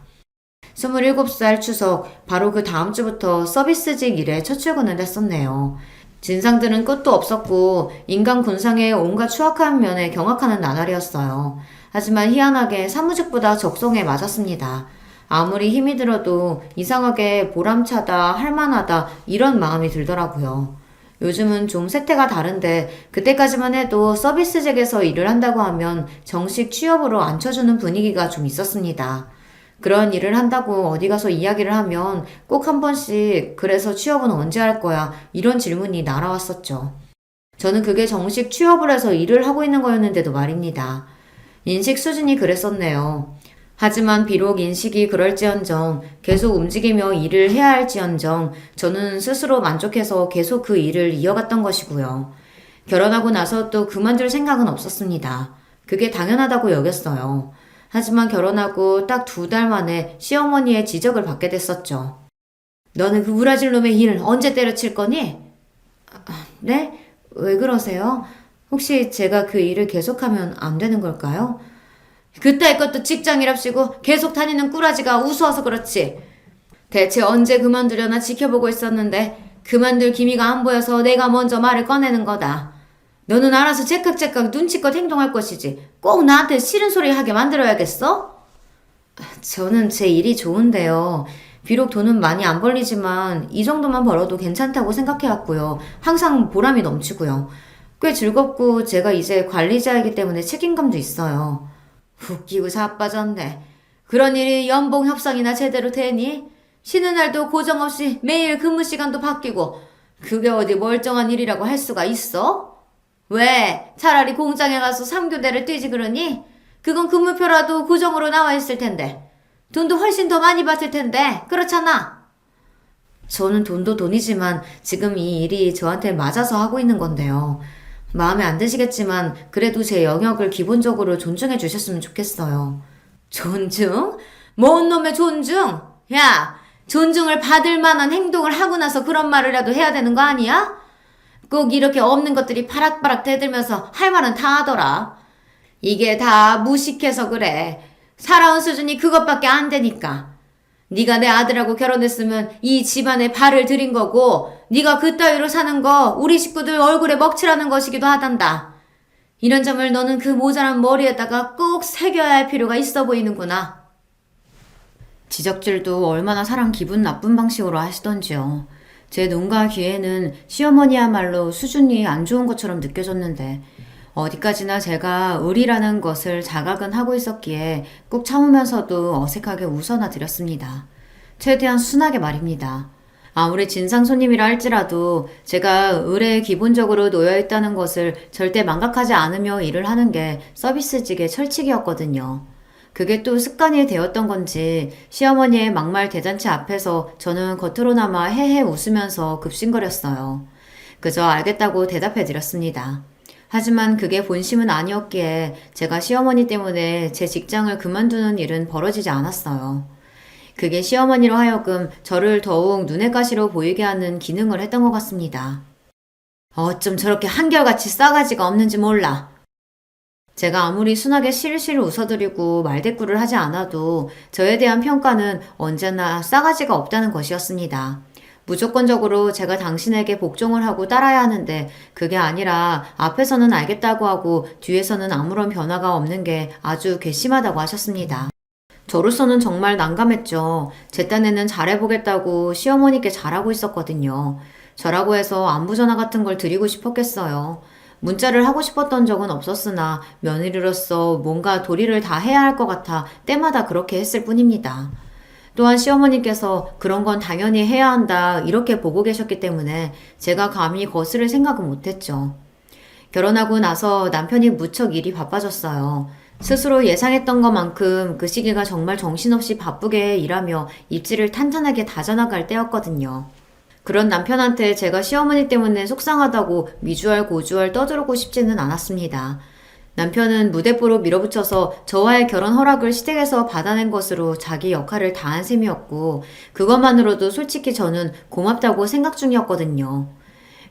27살 추석 바로 그 다음 주부터 서비스직 일에 첫 출근을 했었네요. 진상들은 끝도 없었고 인간 군상의 온갖 추악한 면에 경악하는 나날이었어요. 하지만 희한하게 사무직보다 적성에 맞았습니다. 아무리 힘이 들어도 이상하게 보람차다, 할만하다 이런 마음이 들더라고요. 요즘은 좀 세태가 다른데 그때까지만 해도 서비스직에서 일을 한다고 하면 정식 취업으로 앉혀주는 분위기가 좀 있었습니다. 그런 일을 한다고 어디 가서 이야기를 하면 꼭 한 번씩 그래서 취업은 언제 할 거야? 이런 질문이 날아왔었죠. 저는 그게 정식 취업을 해서 일을 하고 있는 거였는데도 말입니다. 인식 수준이 그랬었네요. 하지만 비록 인식이 그럴지언정 계속 움직이며 일을 해야 할지언정 저는 스스로 만족해서 계속 그 일을 이어갔던 것이고요. 결혼하고 나서 또 그만둘 생각은 없었습니다. 그게 당연하다고 여겼어요. 하지만 결혼하고 딱 2달 만에 시어머니의 지적을 받게 됐었죠. 너는 그 우라질 놈의 일 언제 때려칠 거니? 네? 왜 그러세요? 혹시 제가 그 일을 계속하면 안 되는 걸까요? 그따위 것도 직장이랍시고 계속 다니는 꾸라지가 우스워서 그렇지. 대체 언제 그만두려나 지켜보고 있었는데 그만둘 기미가 안 보여서 내가 먼저 말을 꺼내는 거다. 너는 알아서 제깍제깍 눈치껏 행동할 것이지 꼭 나한테 싫은 소리 하게 만들어야겠어? 저는 제 일이 좋은데요. 비록 돈은 많이 안 벌리지만 이 정도만 벌어도 괜찮다고 생각해왔고요. 항상 보람이 넘치고요. 꽤 즐겁고 제가 이제 관리자이기 때문에 책임감도 있어요. 웃기고 자빠졌네. 그런 일이 연봉 협상이나 제대로 되니? 쉬는 날도 고정 없이 매일 근무 시간도 바뀌고 그게 어디 멀쩡한 일이라고 할 수가 있어? 왜? 차라리 공장에 가서 3교대를 뛰지 그러니? 그건 근무표라도 고정으로 나와 있을 텐데. 돈도 훨씬 더 많이 받을 텐데. 그렇잖아. 저는 돈도 돈이지만 지금 이 일이 저한테 맞아서 하고 있는 건데요. 마음에 안 드시겠지만 그래도 제 영역을 기본적으로 존중해 주셨으면 좋겠어요. 존중? 뭔 놈의 존중? 야, 존중을 받을 만한 행동을 하고 나서 그런 말이라도 해야 되는 거 아니야? 꼭 이렇게 없는 것들이 바락바락 대들면서 할 말은 다 하더라. 이게 다 무식해서 그래. 살아온 수준이 그것밖에 안 되니까. 네가 내 아들하고 결혼했으면 이 집안에 발을 들인 거고 네가 그따위로 사는 거 우리 식구들 얼굴에 먹칠하는 것이기도 하단다. 이런 점을 너는 그 모자란 머리에다가 꼭 새겨야 할 필요가 있어 보이는구나. 지적질도 얼마나 사람 기분 나쁜 방식으로 하시던지요. 제 눈과 귀에는 시어머니야말로 수준이 안 좋은 것처럼 느껴졌는데 어디까지나 제가 의리라는 것을 자각은 하고 있었기에 꼭 참으면서도 어색하게 웃어나 드렸습니다. 최대한 순하게 말입니다. 아무리 진상 손님이라 할지라도 제가 의뢰에 기본적으로 놓여있다는 것을 절대 망각하지 않으며 일을 하는 게 서비스직의 철칙이었거든요. 그게 또 습관이 되었던 건지 시어머니의 막말 대잔치 앞에서 저는 겉으로나마 헤헤 웃으면서 급신거렸어요. 그저 알겠다고 대답해 드렸습니다. 하지만 그게 본심은 아니었기에 제가 시어머니 때문에 제 직장을 그만두는 일은 벌어지지 않았어요. 그게 시어머니로 하여금 저를 더욱 눈의 가시로 보이게 하는 기능을 했던 것 같습니다. 어쩜 저렇게 한결같이 싸가지가 없는지 몰라. 제가 아무리 순하게 실실 웃어드리고 말대꾸를 하지 않아도 저에 대한 평가는 언제나 싸가지가 없다는 것이었습니다. 무조건적으로 제가 당신에게 복종을 하고 따라야 하는데 그게 아니라 앞에서는 알겠다고 하고 뒤에서는 아무런 변화가 없는 게 아주 괘씸하다고 하셨습니다. 저로서는 정말 난감했죠. 제 딴에는 잘해보겠다고 시어머니께 잘하고 있었거든요. 저라고 해서 안부전화 같은 걸 드리고 싶었겠어요. 문자를 하고 싶었던 적은 없었으나 며느리로서 뭔가 도리를 다 해야 할 것 같아 때마다 그렇게 했을 뿐입니다. 또한 시어머니께서 그런 건 당연히 해야 한다 이렇게 보고 계셨기 때문에 제가 감히 거스를 생각은 못했죠. 결혼하고 나서 남편이 무척 일이 바빠졌어요. 스스로 예상했던 것만큼 그 시기가 정말 정신없이 바쁘게 일하며 입지를 탄탄하게 다져나갈 때였거든요. 그런 남편한테 제가 시어머니 때문에 속상하다고 미주알 고주알 떠들고 싶지는 않았습니다. 남편은 무대뽀로 밀어붙여서 저와의 결혼 허락을 시댁에서 받아낸 것으로 자기 역할을 다한 셈이었고, 그것만으로도 솔직히 저는 고맙다고 생각 중이었거든요.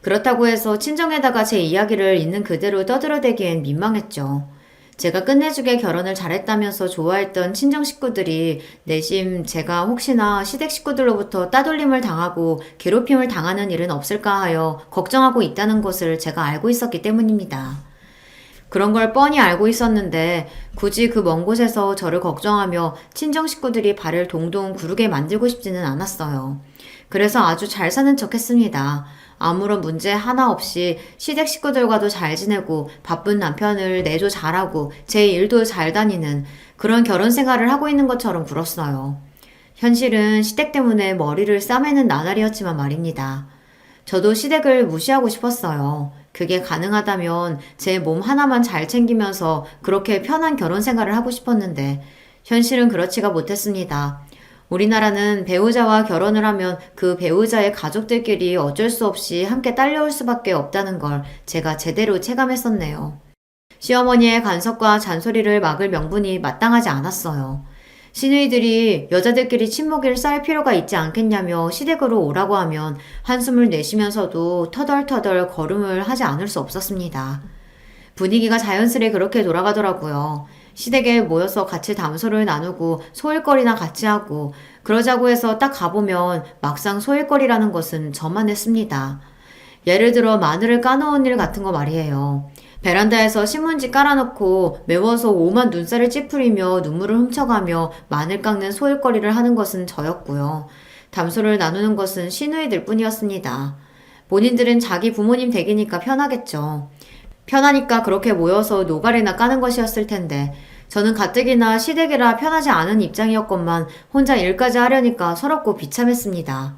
그렇다고 해서 친정에다가 제 이야기를 있는 그대로 떠들어대기엔 민망했죠. 제가 끝내주게 결혼을 잘했다면서 좋아했던 친정 식구들이 내심 제가 혹시나 시댁 식구들로부터 따돌림을 당하고 괴롭힘을 당하는 일은 없을까 하여 걱정하고 있다는 것을 제가 알고 있었기 때문입니다. 그런 걸 뻔히 알고 있었는데 굳이 그 먼 곳에서 저를 걱정하며 친정 식구들이 발을 동동 구르게 만들고 싶지는 않았어요. 그래서 아주 잘 사는 척 했습니다. 아무런 문제 하나 없이 시댁 식구들과도 잘 지내고 바쁜 남편을 내조 잘하고 제 일도 잘 다니는 그런 결혼 생활을 하고 있는 것처럼 굴었어요. 현실은 시댁 때문에 머리를 싸매는 나날이었지만 말입니다. 저도 시댁을 무시하고 싶었어요. 그게 가능하다면 제 몸 하나만 잘 챙기면서 그렇게 편한 결혼 생활을 하고 싶었는데 현실은 그렇지가 못했습니다. 우리나라는 배우자와 결혼을 하면 그 배우자의 가족들끼리 어쩔 수 없이 함께 딸려올 수밖에 없다는 걸 제가 제대로 체감했었네요. 시어머니의 간섭과 잔소리를 막을 명분이 마땅하지 않았어요. 시누이들이 여자들끼리 친목을 쌓을 필요가 있지 않겠냐며 시댁으로 오라고 하면 한숨을 내쉬면서도 터덜터덜 걸음을 하지 않을 수 없었습니다. 분위기가 자연스레 그렇게 돌아가더라고요. 시댁에 모여서 같이 담소를 나누고 소일거리나 같이 하고 그러자고 해서 딱 가보면 막상 소일거리라는 것은 저만 했습니다. 예를 들어 마늘을 까놓은 일 같은 거 말이에요. 베란다에서 신문지 깔아놓고 매워서 오만 눈살을 찌푸리며 눈물을 훔쳐가며 마늘 깎는 소일거리를 하는 것은 저였고요. 담소를 나누는 것은 시누이들 뿐이었습니다. 본인들은 자기 부모님 댁이니까 편하겠죠. 편하니까 그렇게 모여서 노가리나 까는 것이었을 텐데 저는 가뜩이나 시댁이라 편하지 않은 입장이었건만 혼자 일까지 하려니까 서럽고 비참했습니다.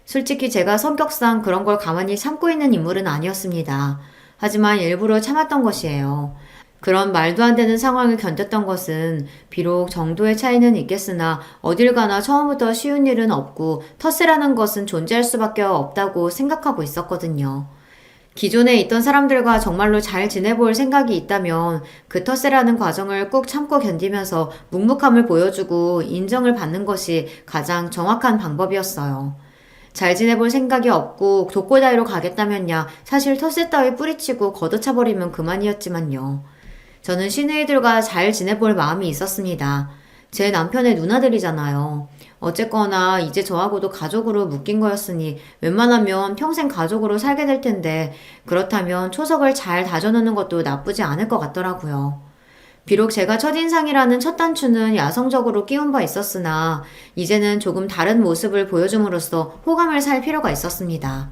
솔직히 제가 성격상 그런 걸 가만히 참고 있는 인물은 아니었습니다. 하지만 일부러 참았던 것이에요. 그런 말도 안 되는 상황을 견뎠던 것은 비록 정도의 차이는 있겠으나 어딜 가나 처음부터 쉬운 일은 없고 텃세라는 것은 존재할 수밖에 없다고 생각하고 있었거든요. 기존에 있던 사람들과 정말로 잘 지내볼 생각이 있다면 그 텃세라는 과정을 꾹 참고 견디면서 묵묵함을 보여주고 인정을 받는 것이 가장 정확한 방법이었어요. 잘 지내볼 생각이 없고 독고다이로 가겠다면야 사실 텃세 따위 뿌리치고 걷어차버리면 그만이었지만요. 저는 시누이들과 잘 지내볼 마음이 있었습니다. 제 남편의 누나들이잖아요. 어쨌거나 이제 저하고도 가족으로 묶인 거였으니 웬만하면 평생 가족으로 살게 될 텐데 그렇다면 초석을 잘 다져놓는 것도 나쁘지 않을 것 같더라고요. 비록 제가 첫인상이라는 첫 단추는 야성적으로 끼운 바 있었으나 이제는 조금 다른 모습을 보여줌으로써 호감을 살 필요가 있었습니다.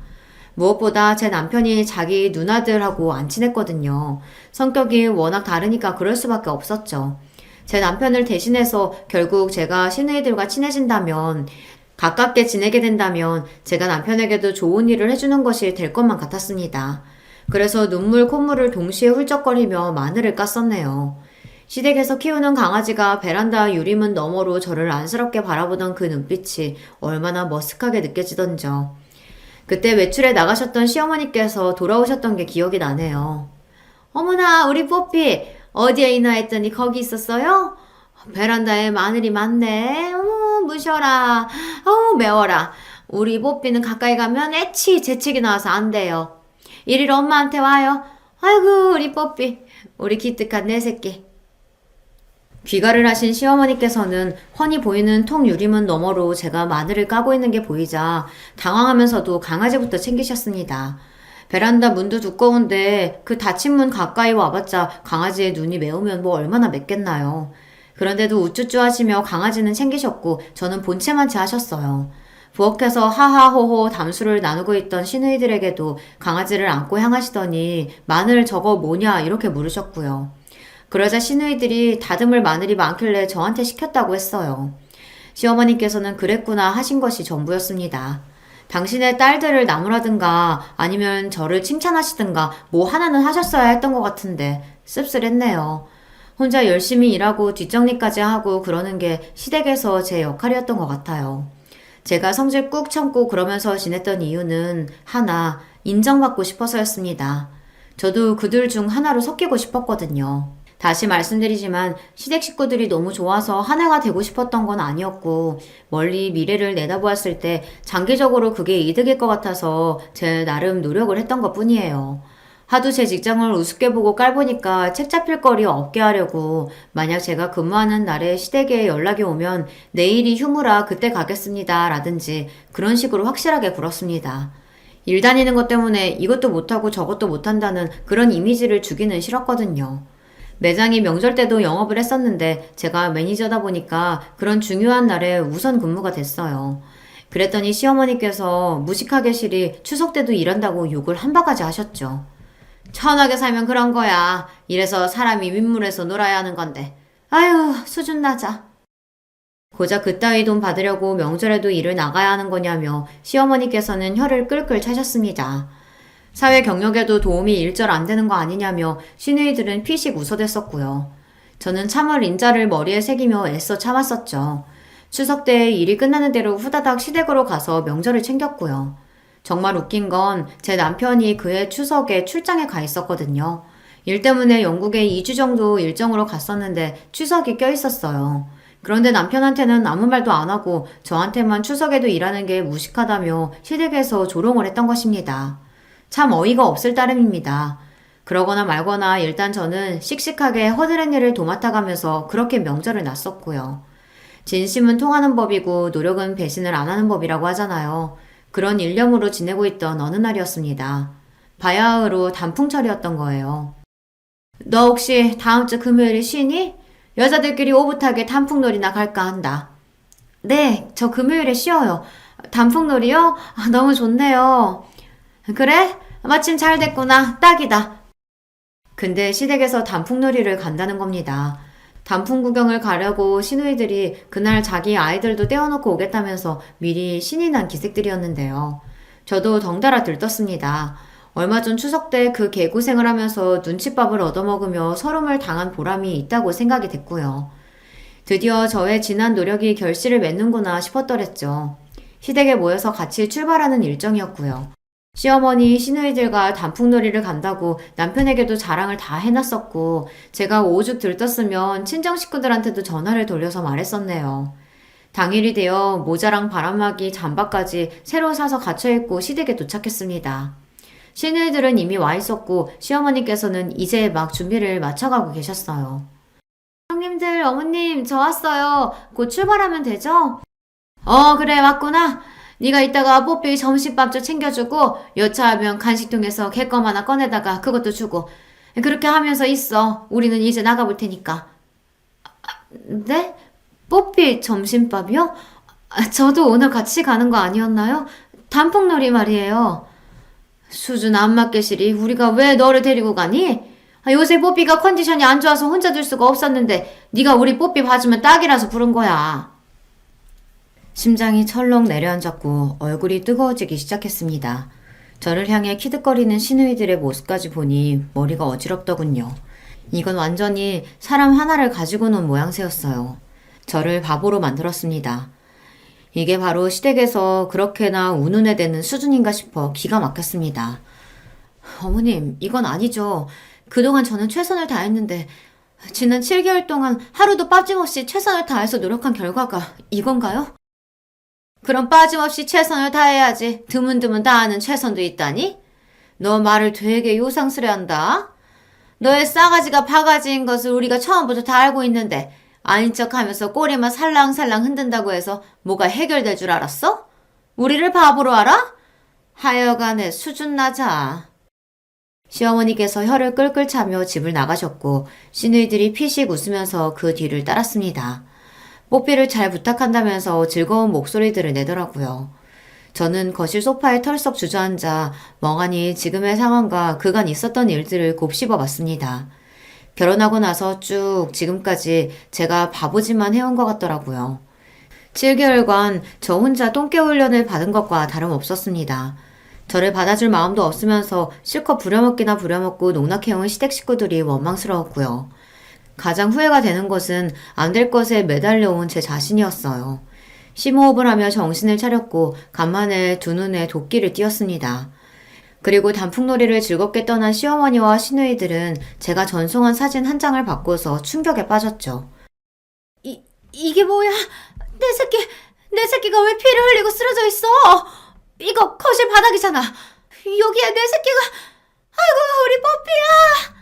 무엇보다 제 남편이 자기 누나들하고 안 친했거든요. 성격이 워낙 다르니까 그럴 수밖에 없었죠. 제 남편을 대신해서 결국 제가 시누이들과 친해진다면 가깝게 지내게 된다면 제가 남편에게도 좋은 일을 해주는 것이 될 것만 같았습니다. 그래서 눈물 콧물을 동시에 훌쩍거리며 마늘을 깠었네요. 시댁에서 키우는 강아지가 베란다 유리문 너머로 저를 안쓰럽게 바라보던 그 눈빛이 얼마나 머쓱하게 느껴지던죠. 그때 외출에 나가셨던 시어머니께서 돌아오셨던 게 기억이 나네요. 어머나 우리 뽀삐 어디에 있나 했더니 거기 있었어요? 베란다에 마늘이 많네. 어머 무셔라. 어우 매워라. 우리 뽀삐는 가까이 가면 애치 재채기 나와서 안 돼요. 이리로 엄마한테 와요. 아이고 우리 뽀삐 우리 기특한 내 새끼. 귀가를 하신 시어머니께서는 훤히 보이는 통 유리문 너머로 제가 마늘을 까고 있는 게 보이자 당황하면서도 강아지부터 챙기셨습니다. 베란다 문도 두꺼운데 그 닫힌 문 가까이 와봤자 강아지의 눈이 매우면 뭐 얼마나 맵겠나요. 그런데도 우쭈쭈 하시며 강아지는 챙기셨고 저는 본체만 제하셨어요. 부엌에서 하하호호 담수를 나누고 있던 시누이들에게도 강아지를 안고 향하시더니 마늘 저거 뭐냐 이렇게 물으셨고요. 그러자 시누이들이 다듬을 마늘이 많길래 저한테 시켰다고 했어요. 시어머니께서는 그랬구나 하신 것이 전부였습니다. 당신의 딸들을 나무라든가 아니면 저를 칭찬하시든가 뭐 하나는 하셨어야 했던 것 같은데 씁쓸했네요. 혼자 열심히 일하고 뒷정리까지 하고 그러는 게 시댁에서 제 역할이었던 것 같아요. 제가 성질 꾹 참고 그러면서 지냈던 이유는 하나, 인정받고 싶어서였습니다. 저도 그들 중 하나로 섞이고 싶었거든요. 다시 말씀드리지만 시댁 식구들이 너무 좋아서 하나가 되고 싶었던 건 아니었고 멀리 미래를 내다보았을 때 장기적으로 그게 이득일 것 같아서 제 나름 노력을 했던 것 뿐이에요. 하도 제 직장을 우습게 보고 깔보니까 책 잡힐 거리 없게 하려고 만약 제가 근무하는 날에 시댁에 연락이 오면 내일이 휴무라 그때 가겠습니다 라든지 그런 식으로 확실하게 굴었습니다. 일 다니는 것 때문에 이것도 못하고 저것도 못한다는 그런 이미지를 주기는 싫었거든요. 매장이 명절 때도 영업을 했었는데 제가 매니저다 보니까 그런 중요한 날에 우선 근무가 됐어요. 그랬더니 시어머니께서 무식하게 실이 추석 때도 일한다고 욕을 한 바가지 하셨죠. 천하게 살면 그런 거야. 이래서 사람이 윗물에서 놀아야 하는 건데. 아유, 수준 낮아. 고작 그따위 돈 받으려고 명절에도 일을 나가야 하는 거냐며 시어머니께서는 혀를 끌끌 차셨습니다. 사회 경력에도 도움이 일절 안 되는 거 아니냐며 시누이들은 피식 웃어댔었고요. 저는 참을 인자를 머리에 새기며 애써 참았었죠. 추석 때 일이 끝나는 대로 후다닥 시댁으로 가서 명절을 챙겼고요. 정말 웃긴 건 제 남편이 그해 추석에 출장에 가 있었거든요. 일 때문에 영국에 2주 정도 일정으로 갔었는데 추석이 껴있었어요. 그런데 남편한테는 아무 말도 안 하고 저한테만 추석에도 일하는 게 무식하다며 시댁에서 조롱을 했던 것입니다. 참 어이가 없을 따름입니다. 그러거나 말거나 일단 저는 씩씩하게 허드렛 일을 도맡아가면서 그렇게 명절을 났었고요. 진심은 통하는 법이고 노력은 배신을 안 하는 법이라고 하잖아요. 그런 일념으로 지내고 있던 어느 날이었습니다. 바야흐로 단풍철이었던 거예요. 너 혹시 다음 주 금요일에 쉬니? 여자들끼리 오붓하게 단풍놀이나 갈까 한다. 네, 저 금요일에 쉬어요. 단풍놀이요? 너무 좋네요. 그래? 마침 잘 됐구나. 딱이다. 근데 시댁에서 단풍놀이를 간다는 겁니다. 단풍 구경을 가려고 시누이들이 그날 자기 아이들도 떼어놓고 오겠다면서 미리 신이 난 기색들이었는데요. 저도 덩달아 들떴습니다. 얼마 전 추석 때 그 개고생을 하면서 눈칫밥을 얻어먹으며 서름을 당한 보람이 있다고 생각이 됐고요. 드디어 저의 지난 노력이 결실을 맺는구나 싶었더랬죠. 시댁에 모여서 같이 출발하는 일정이었고요. 시어머니, 시누이들과 단풍놀이를 간다고 남편에게도 자랑을 다 해놨었고 제가 오죽 들떴으면 친정 식구들한테도 전화를 돌려서 말했었네요. 당일이 되어 모자랑 바람막이, 잠바까지 새로 사서 갇혀있고 시댁에 도착했습니다. 시누이들은 이미 와 있었고 시어머니께서는 이제 막 준비를 마쳐가고 계셨어요. 형님들, 어머님, 저 왔어요. 곧 출발하면 되죠? 그래, 왔구나. 네가 이따가 뽀삐 점심밥 좀 챙겨주고 여차하면 간식통에서 개껌 하나 꺼내다가 그것도 주고 그렇게 하면서 있어. 우리는 이제 나가볼 테니까. 네? 뽀삐 점심밥이요? 저도 오늘 같이 가는 거 아니었나요? 단풍놀이 말이에요. 수준 안 맞게 시리 우리가 왜 너를 데리고 가니? 요새 뽀삐가 컨디션이 안 좋아서 혼자 둘 수가 없었는데 네가 우리 뽀삐 봐주면 딱이라서 부른 거야. 심장이 철렁 내려앉았고 얼굴이 뜨거워지기 시작했습니다. 저를 향해 키득거리는 시누이들의 모습까지 보니 머리가 어지럽더군요. 이건 완전히 사람 하나를 가지고 논 모양새였어요. 저를 바보로 만들었습니다. 이게 바로 시댁에서 그렇게나 운운해 대는 수준인가 싶어 기가 막혔습니다. 어머님, 이건 아니죠. 그동안 저는 최선을 다했는데 지난 7개월 동안 하루도 빠짐없이 최선을 다해서 노력한 결과가 이건가요? 그럼 빠짐없이 최선을 다해야지. 드문드문 다하는 최선도 있다니? 너 말을 되게 요상스레한다. 너의 싸가지가 바가지인 것을 우리가 처음부터 다 알고 있는데 아닌 척하면서 꼬리만 살랑살랑 흔든다고 해서 뭐가 해결될 줄 알았어? 우리를 바보로 알아? 하여간에 수준 낮아. 시어머니께서 혀를 끌끌 차며 집을 나가셨고 시누이들이 피식 웃으면서 그 뒤를 따랐습니다. 뽀삐를 잘 부탁한다면서 즐거운 목소리들을 내더라고요. 저는 거실 소파에 털썩 주저앉아 멍하니 지금의 상황과 그간 있었던 일들을 곱씹어 봤습니다. 결혼하고 나서 쭉 지금까지 제가 바보짓만 해온 것 같더라고요. 7개월간 저 혼자 똥개 훈련을 받은 것과 다름없었습니다. 저를 받아줄 마음도 없으면서 실컷 부려먹기나 부려먹고 농락해온 시댁 식구들이 원망스러웠고요. 가장 후회가 되는 것은 안 될 것에 매달려온 제 자신이었어요. 심호흡을 하며 정신을 차렸고 간만에 두 눈에 도끼를 띄었습니다. 그리고 단풍놀이를 즐겁게 떠난 시어머니와 시누이들은 제가 전송한 사진 한 장을 받고서 충격에 빠졌죠. 이게 뭐야? 내 새끼가 왜 피를 흘리고 쓰러져 있어? 이거 거실 바닥이잖아. 여기에 내 새끼가, 아이고, 우리 뽀삐야!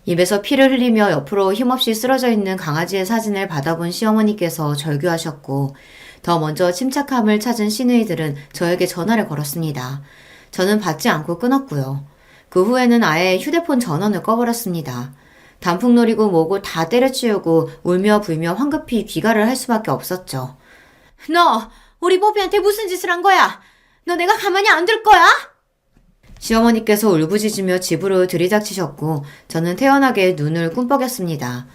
입에서 피를 흘리며 옆으로 힘없이 쓰러져 있는 강아지의 사진을 받아본 시어머니께서 절규하셨고, 더 먼저 침착함을 찾은 시누이들은 저에게 전화를 걸었습니다. 저는 받지 않고 끊었고요. 그 후에는 아예 휴대폰 전원을 꺼버렸습니다. 단풍놀이고 뭐고 다 때려치우고 울며 불며 황급히 귀가를 할 수밖에 없었죠. 너 우리 뽀삐한테 무슨 짓을 한 거야? 너 내가 가만히 안 둘 거야? 시어머니께서 울부짖으며 집으로 들이닥치셨고 저는 태연하게 눈을 꿈뻑였습니다.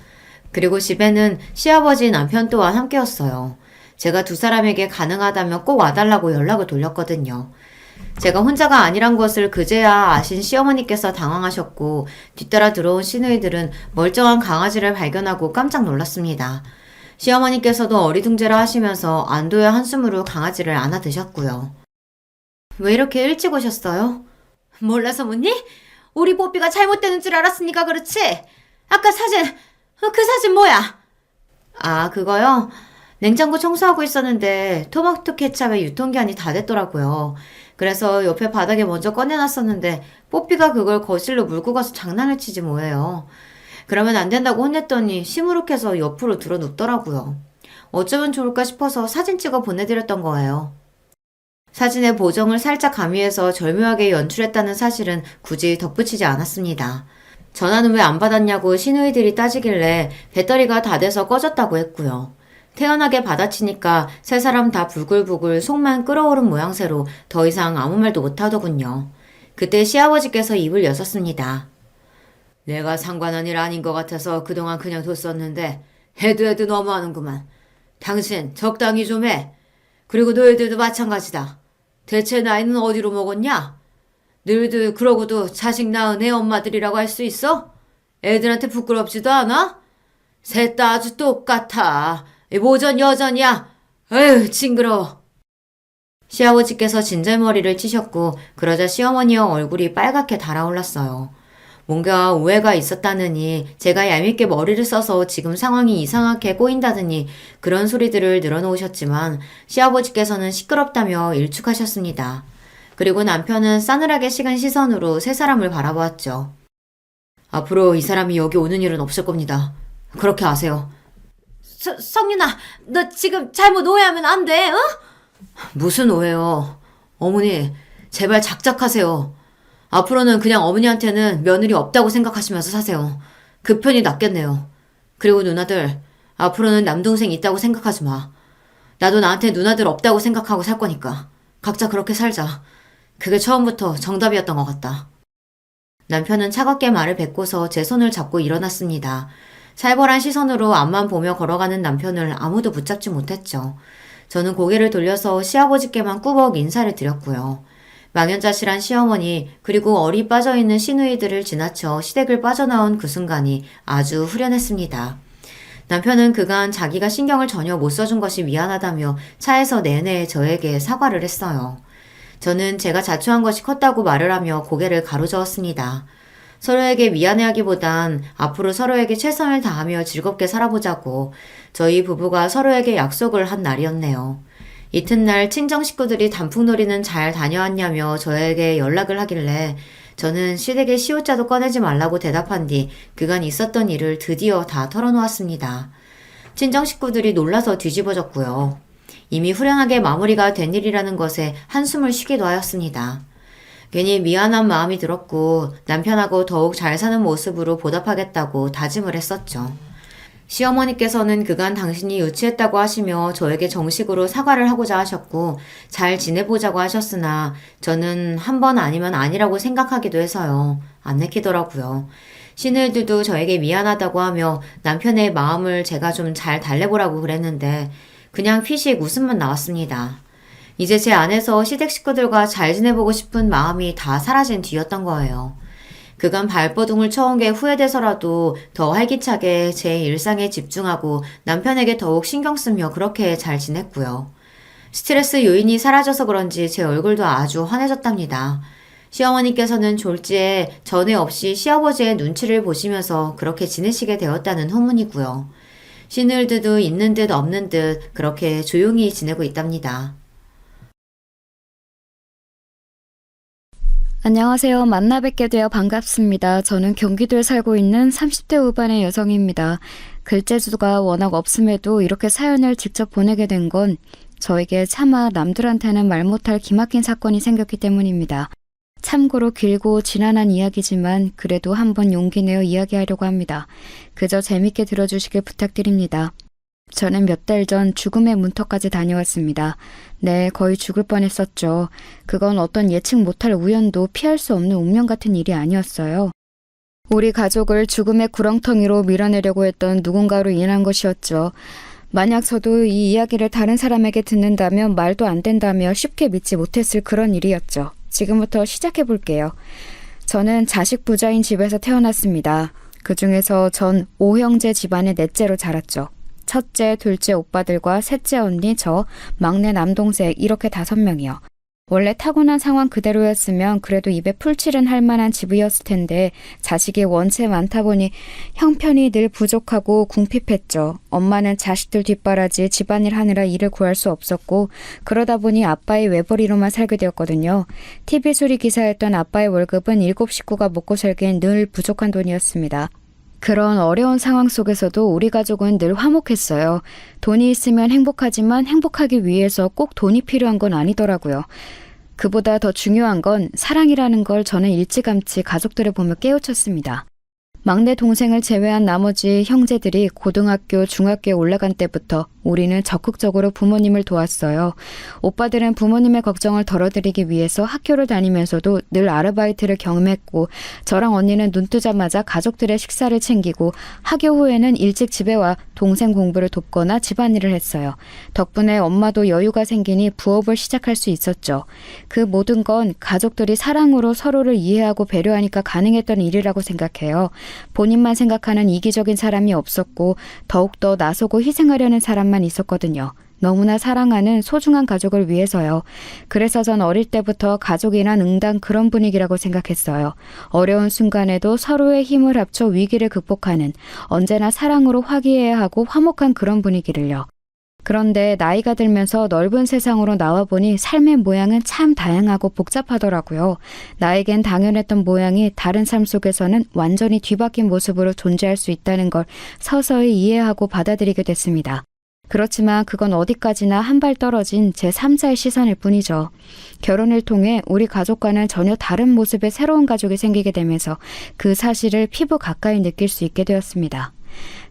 그리고 집에는 시아버지 남편 또한 함께였어요. 제가 두 사람에게 가능하다면 꼭 와달라고 연락을 돌렸거든요. 제가 혼자가 아니란 것을 그제야 아신 시어머니께서 당황하셨고 뒤따라 들어온 시누이들은 멀쩡한 강아지를 발견하고 깜짝 놀랐습니다. 시어머니께서도 어리둥절해 하시면서 안도의 한숨으로 강아지를 안아 드셨고요. 왜 이렇게 일찍 오셨어요? 몰라서 묻니? 우리 뽀삐가 잘못되는 줄 알았으니까 그렇지? 아까 사진, 그 사진 뭐야? 아, 그거요? 냉장고 청소하고 있었는데 토마토 케찹의 유통기한이 다 됐더라고요. 그래서 옆에 바닥에 먼저 꺼내놨었는데 뽀삐가 그걸 거실로 물고 가서 장난을 치지 뭐예요. 그러면 안 된다고 혼냈더니 시무룩해서 옆으로 들어 눕더라고요. 어쩌면 좋을까 싶어서 사진 찍어 보내드렸던 거예요. 사진의 보정을 살짝 가미해서 절묘하게 연출했다는 사실은 굳이 덧붙이지 않았습니다. 전화는 왜 안 받았냐고 시누이들이 따지길래 배터리가 다 돼서 꺼졌다고 했고요. 태연하게 받아치니까 세 사람 다 부글부글 속만 끓어오른 모양새로 더 이상 아무 말도 못하더군요. 그때 시아버지께서 입을 여셨습니다. 내가 상관한 일 아닌 것 같아서 그동안 그냥 뒀었는데 해도 너무하는구만. 당신 적당히 좀 해. 그리고 너희들도 마찬가지다. 대체 나이는 어디로 먹었냐? 너희들 그러고도 자식 낳은 애 엄마들이라고 할 수 있어? 애들한테 부끄럽지도 않아? 셋 다 아주 똑같아. 모전 여전이야. 에휴 징그러워. 시아버지께서 진절머리를 치셨고 그러자 시어머니의 얼굴이 빨갛게 달아올랐어요. 뭔가 오해가 있었다느니 제가 얄밉게 머리를 써서 지금 상황이 이상하게 꼬인다더니 그런 소리들을 늘어놓으셨지만 시아버지께서는 시끄럽다며 일축하셨습니다. 그리고 남편은 싸늘하게 식은 시선으로 세 사람을 바라보았죠. 앞으로 이 사람이 여기 오는 일은 없을 겁니다. 그렇게 아세요. 성윤아, 너 지금 잘못 오해하면 안 돼, 어? 무슨 오해요. 어머니, 제발 작작하세요. 앞으로는 그냥 어머니한테는 며느리 없다고 생각하시면서 사세요. 그 편이 낫겠네요. 그리고 누나들, 앞으로는 남동생 있다고 생각하지 마. 나도 나한테 누나들 없다고 생각하고 살 거니까. 각자 그렇게 살자. 그게 처음부터 정답이었던 것 같다. 남편은 차갑게 말을 뱉고서 제 손을 잡고 일어났습니다. 살벌한 시선으로 앞만 보며 걸어가는 남편을 아무도 붙잡지 못했죠. 저는 고개를 돌려서 시아버지께만 꾸벅 인사를 드렸고요. 망연자실한 시어머니 그리고 어리 빠져있는 시누이들을 지나쳐 시댁을 빠져나온 그 순간이 아주 후련했습니다. 남편은 그간 자기가 신경을 전혀 못 써준 것이 미안하다며 차에서 내내 저에게 사과를 했어요. 저는 제가 자초한 것이 컸다고 말을 하며 고개를 가로저었습니다. 서로에게 미안해하기보단 앞으로 서로에게 최선을 다하며 즐겁게 살아보자고 저희 부부가 서로에게 약속을 한 날이었네요. 이튿날 친정 식구들이 단풍놀이는 잘 다녀왔냐며 저에게 연락을 하길래 저는 시댁에 시옷자도 꺼내지 말라고 대답한 뒤 그간 있었던 일을 드디어 다 털어놓았습니다. 친정 식구들이 놀라서 뒤집어졌고요. 이미 후련하게 마무리가 된 일이라는 것에 한숨을 쉬기도 하였습니다. 괜히 미안한 마음이 들었고 남편하고 더욱 잘 사는 모습으로 보답하겠다고 다짐을 했었죠. 시어머니께서는 그간 당신이 유치했다고 하시며 저에게 정식으로 사과를 하고자 하셨고 잘 지내보자고 하셨으나 저는 한 번 아니면 아니라고 생각하기도 해서요. 안 내키더라고요. 시누이들도 저에게 미안하다고 하며 남편의 마음을 제가 좀 잘 달래보라고 그랬는데 그냥 피식 웃음만 나왔습니다. 이제 제 안에서 시댁 식구들과 잘 지내보고 싶은 마음이 다 사라진 뒤였던 거예요. 그간 발버둥을 쳐온 게 후회돼서라도 더 활기차게 제 일상에 집중하고 남편에게 더욱 신경 쓰며 그렇게 잘 지냈고요. 스트레스 요인이 사라져서 그런지 제 얼굴도 아주 환해졌답니다. 시어머니께서는 졸지에 전에 없이 시아버지의 눈치를 보시면서 그렇게 지내시게 되었다는 후문이고요. 쉬는 듯도 있는 듯 없는 듯 그렇게 조용히 지내고 있답니다. 안녕하세요. 만나 뵙게 되어 반갑습니다. 저는 경기도에 살고 있는 30대 후반의 여성입니다. 글재주가 워낙 없음에도 이렇게 사연을 직접 보내게 된 건 저에게 차마 남들한테는 말 못할 기막힌 사건이 생겼기 때문입니다. 참고로 길고 지난한 이야기지만 그래도 한번 용기 내어 이야기하려고 합니다. 그저 재밌게 들어주시길 부탁드립니다. 저는 몇 달 전 죽음의 문턱까지 다녀왔습니다. 네, 거의 죽을 뻔했었죠. 그건 어떤 예측 못할 우연도 피할 수 없는 운명 같은 일이 아니었어요. 우리 가족을 죽음의 구렁텅이로 밀어내려고 했던 누군가로 인한 것이었죠. 만약 저도 이 이야기를 다른 사람에게 듣는다면 말도 안 된다며 쉽게 믿지 못했을 그런 일이었죠. 지금부터 시작해 볼게요. 저는 자식 부자인 집에서 태어났습니다. 그 중에서 전 5형제 집안의 넷째로 자랐죠. 첫째, 둘째 오빠들과 셋째 언니, 저, 막내 남동생 이렇게 5명이요. 원래 타고난 상황 그대로였으면 그래도 입에 풀칠은 할 만한 집이었을 텐데 자식이 원체 많다 보니 형편이 늘 부족하고 궁핍했죠. 엄마는 자식들 뒷바라지 집안일 하느라 일을 구할 수 없었고 그러다 보니 아빠의 외벌이로만 살게 되었거든요. TV 수리 기사였던 아빠의 월급은 7 식구가 먹고 살기엔 늘 부족한 돈이었습니다. 그런 어려운 상황 속에서도 우리 가족은 늘 화목했어요. 돈이 있으면 행복하지만 행복하기 위해서 꼭 돈이 필요한 건 아니더라고요. 그보다 더 중요한 건 사랑이라는 걸 저는 일찌감치 가족들을 보며 깨우쳤습니다. 막내 동생을 제외한 나머지 형제들이 고등학교, 중학교에 올라간 때부터 우리는 적극적으로 부모님을 도왔어요. 오빠들은 부모님의 걱정을 덜어드리기 위해서 학교를 다니면서도 늘 아르바이트를 경험했고 저랑 언니는 눈 뜨자마자 가족들의 식사를 챙기고 학교 후에는 일찍 집에 와 동생 공부를 돕거나 집안일을 했어요. 덕분에 엄마도 여유가 생기니 부업을 시작할 수 있었죠. 그 모든 건 가족들이 사랑으로 서로를 이해하고 배려하니까 가능했던 일이라고 생각해요. 본인만 생각하는 이기적인 사람이 없었고 더욱더 나서고 희생하려는 사람만 있었거든요. 너무나 사랑하는 소중한 가족을 위해서요. 그래서 전 어릴 때부터 가족이란 응당 그런 분위기라고 생각했어요. 어려운 순간에도 서로의 힘을 합쳐 위기를 극복하는 언제나 사랑으로 화기애애하고 화목한 그런 분위기를요. 그런데 나이가 들면서 넓은 세상으로 나와보니 삶의 모양은 참 다양하고 복잡하더라고요. 나에겐 당연했던 모양이 다른 삶 속에서는 완전히 뒤바뀐 모습으로 존재할 수 있다는 걸 서서히 이해하고 받아들이게 됐습니다. 그렇지만 그건 어디까지나 한 발 떨어진 제 3자의 시선일 뿐이죠. 결혼을 통해 우리 가족과는 전혀 다른 모습의 새로운 가족이 생기게 되면서 그 사실을 피부 가까이 느낄 수 있게 되었습니다.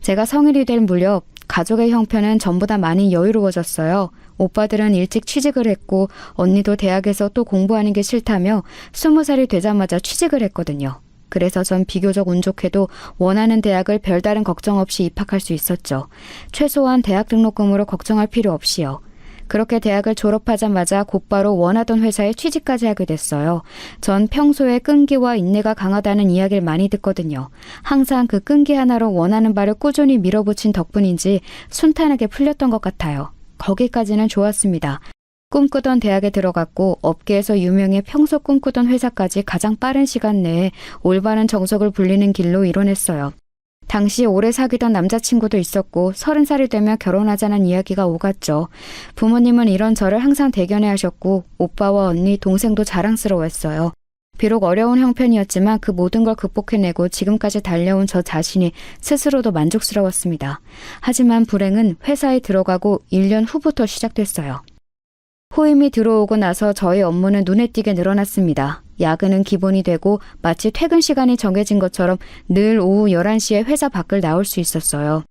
제가 성인이 될 무렵 가족의 형편은 전보다 많이 여유로워졌어요. 오빠들은 일찍 취직을 했고 언니도 대학에서 또 공부하는 게 싫다며 20살이 되자마자 취직을 했거든요. 그래서 전 비교적 운 좋게도 원하는 대학을 별다른 걱정 없이 입학할 수 있었죠. 최소한 대학 등록금으로 걱정할 필요 없이요. 그렇게 대학을 졸업하자마자 곧바로 원하던 회사에 취직까지 하게 됐어요. 전 평소에 끈기와 인내가 강하다는 이야기를 많이 듣거든요. 항상 그 끈기 하나로 원하는 바를 꾸준히 밀어붙인 덕분인지 순탄하게 풀렸던 것 같아요. 거기까지는 좋았습니다. 꿈꾸던 대학에 들어갔고 업계에서 유명해 평소 꿈꾸던 회사까지 가장 빠른 시간 내에 올바른 정석을 불리는 길로 이뤄냈어요. 당시 오래 사귀던 남자친구도 있었고 30살이 되면 결혼하자는 이야기가 오갔죠. 부모님은 이런 저를 항상 대견해 하셨고 오빠와 언니, 동생도 자랑스러워했어요. 비록 어려운 형편이었지만 그 모든 걸 극복해내고 지금까지 달려온 저 자신이 스스로도 만족스러웠습니다. 하지만 불행은 회사에 들어가고 1년 후부터 시작됐어요. 후임이 들어오고 나서 저의 업무는 눈에 띄게 늘어났습니다. 야근은 기본이 되고 마치 퇴근 시간이 정해진 것처럼 늘 오후 11시에 회사 밖을 나올 수 있었어요.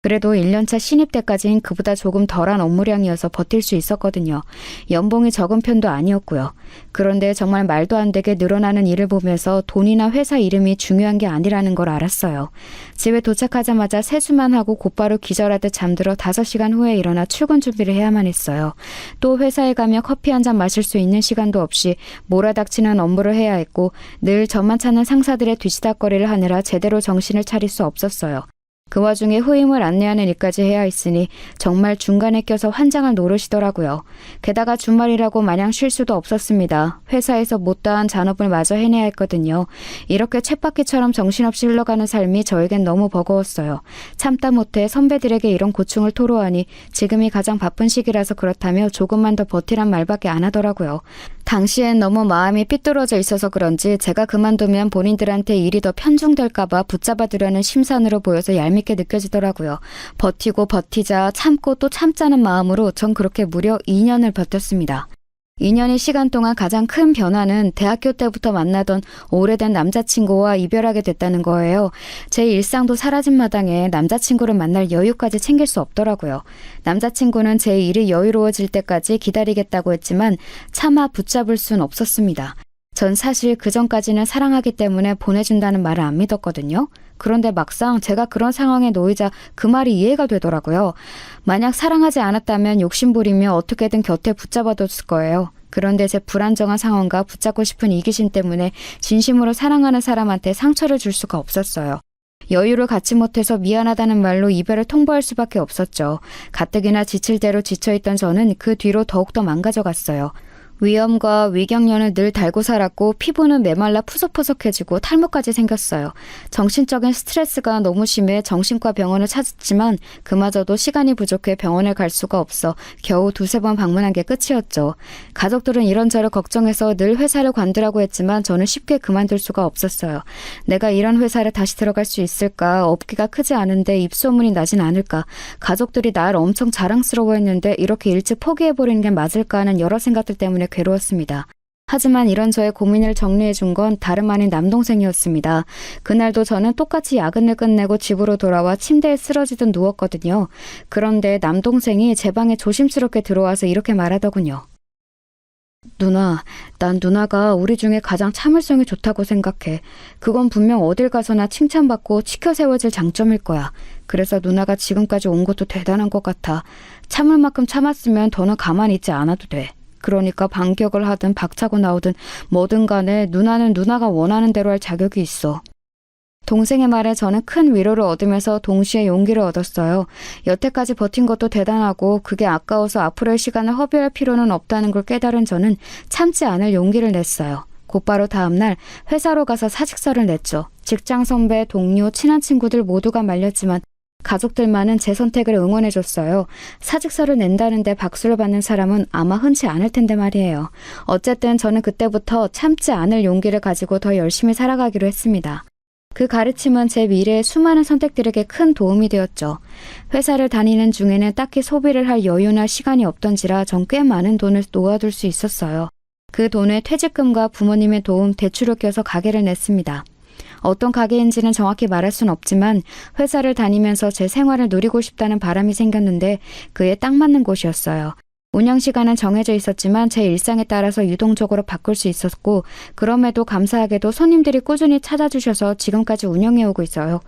그래도 1년차 신입 때까진 그보다 조금 덜한 업무량이어서 버틸 수 있었거든요. 연봉이 적은 편도 아니었고요. 그런데 정말 말도 안 되게 늘어나는 일을 보면서 돈이나 회사 이름이 중요한 게 아니라는 걸 알았어요. 집에 도착하자마자 세수만 하고 곧바로 기절하듯 잠들어 5시간 후에 일어나 출근 준비를 해야만 했어요. 또 회사에 가면 커피 한 잔 마실 수 있는 시간도 없이 몰아닥치는 업무를 해야 했고 늘 저만 찾는 상사들의 뒤치다꺼리를 하느라 제대로 정신을 차릴 수 없었어요. 그 와중에 후임을 안내하는 일까지 해야 했으니 정말 중간에 껴서 환장을 노르시더라고요. 게다가 주말이라고 마냥 쉴 수도 없었습니다. 회사에서 못다한 잔업을 마저 해내야 했거든요. 이렇게 쳇바퀴처럼 정신없이 흘러가는 삶이 저에겐 너무 버거웠어요. 참다 못해 선배들에게 이런 고충을 토로하니 지금이 가장 바쁜 시기라서 그렇다며 조금만 더 버티란 말밖에 안 하더라고요. 당시엔 너무 마음이 삐뚤어져 있어서 그런지 제가 그만두면 본인들한테 일이 더 편중될까봐 붙잡아두려는 심산으로 보여서 얄밉게 느껴지더라고요. 버티고 버티자 참고 또 참자는 마음으로 전 그렇게 무려 2년을 버텼습니다. 2년의 시간 동안 가장 큰 변화는 대학교 때부터 만나던 오래된 남자친구와 이별하게 됐다는 거예요. 제 일상도 사라진 마당에 남자친구를 만날 여유까지 챙길 수 없더라고요. 남자친구는 제 일이 여유로워질 때까지 기다리겠다고 했지만 차마 붙잡을 순 없었습니다. 전 사실 그전까지는 사랑하기 때문에 보내준다는 말을 안 믿었거든요. 그런데 막상 제가 그런 상황에 놓이자 그 말이 이해가 되더라고요. 만약 사랑하지 않았다면 욕심부리며 어떻게든 곁에 붙잡아뒀을 거예요. 그런데 제 불안정한 상황과 붙잡고 싶은 이기심 때문에 진심으로 사랑하는 사람한테 상처를 줄 수가 없었어요. 여유를 갖지 못해서 미안하다는 말로 이별을 통보할 수밖에 없었죠. 가뜩이나 지칠 대로 지쳐있던 저는 그 뒤로 더욱더 망가져갔어요. 위염과 위경련을 늘 달고 살았고 피부는 메말라 푸석푸석해지고 탈모까지 생겼어요. 정신적인 스트레스가 너무 심해 정신과 병원을 찾았지만 그마저도 시간이 부족해 병원에 갈 수가 없어 겨우 2-3번 방문한 게 끝이었죠. 가족들은 이런저런 걱정해서 늘 회사를 관두라고 했지만 저는 쉽게 그만둘 수가 없었어요. 내가 이런 회사를 다시 들어갈 수 있을까? 업계가 크지 않은데 입소문이 나진 않을까? 가족들이 날 엄청 자랑스러워했는데 이렇게 일찍 포기해버리는 게 맞을까 하는 여러 생각들 때문에 괴로웠습니다. 하지만 이런 저의 고민을 정리해준 건 다름 아닌 남동생이었습니다. 그날도 저는 똑같이 야근을 끝내고 집으로 돌아와 침대에 쓰러지듯 누웠거든요. 그런데 남동생이 제 방에 조심스럽게 들어와서 이렇게 말하더군요. 누나, 난 누나가 우리 중에 가장 참을성이 좋다고 생각해. 그건 분명 어딜 가서나 칭찬받고 치켜 세워질 장점일 거야. 그래서 누나가 지금까지 온 것도 대단한 것 같아. 참을 만큼 참았으면 더는 가만히 있지 않아도 돼. 그러니까 반격을 하든 박차고 나오든 뭐든 간에 누나는 누나가 원하는 대로 할 자격이 있어. 동생의 말에 저는 큰 위로를 얻으면서 동시에 용기를 얻었어요. 여태까지 버틴 것도 대단하고 그게 아까워서 앞으로의 시간을 허비할 필요는 없다는 걸 깨달은 저는 참지 않을 용기를 냈어요. 곧바로 다음날 회사로 가서 사직서를 냈죠. 직장 선배, 동료, 친한 친구들 모두가 말렸지만 가족들만은 제 선택을 응원해줬어요. 사직서를 낸다는데 박수를 받는 사람은 아마 흔치 않을 텐데 말이에요. 어쨌든 저는 그때부터 참지 않을 용기를 가지고 더 열심히 살아가기로 했습니다. 그 가르침은 제 미래의 수많은 선택들에게 큰 도움이 되었죠. 회사를 다니는 중에는 딱히 소비를 할 여유나 시간이 없던지라 전 꽤 많은 돈을 놓아둘 수 있었어요. 그 돈에 퇴직금과 부모님의 도움, 대출을 껴서 가게를 냈습니다. 어떤 가게인지는 정확히 말할 순 없지만 회사를 다니면서 제 생활을 누리고 싶다는 바람이 생겼는데 그에 딱 맞는 곳이었어요. 운영 시간은 정해져 있었지만 제 일상에 따라서 유동적으로 바꿀 수 있었고 그럼에도 감사하게도 손님들이 꾸준히 찾아주셔서 지금까지 운영해오고 있어요.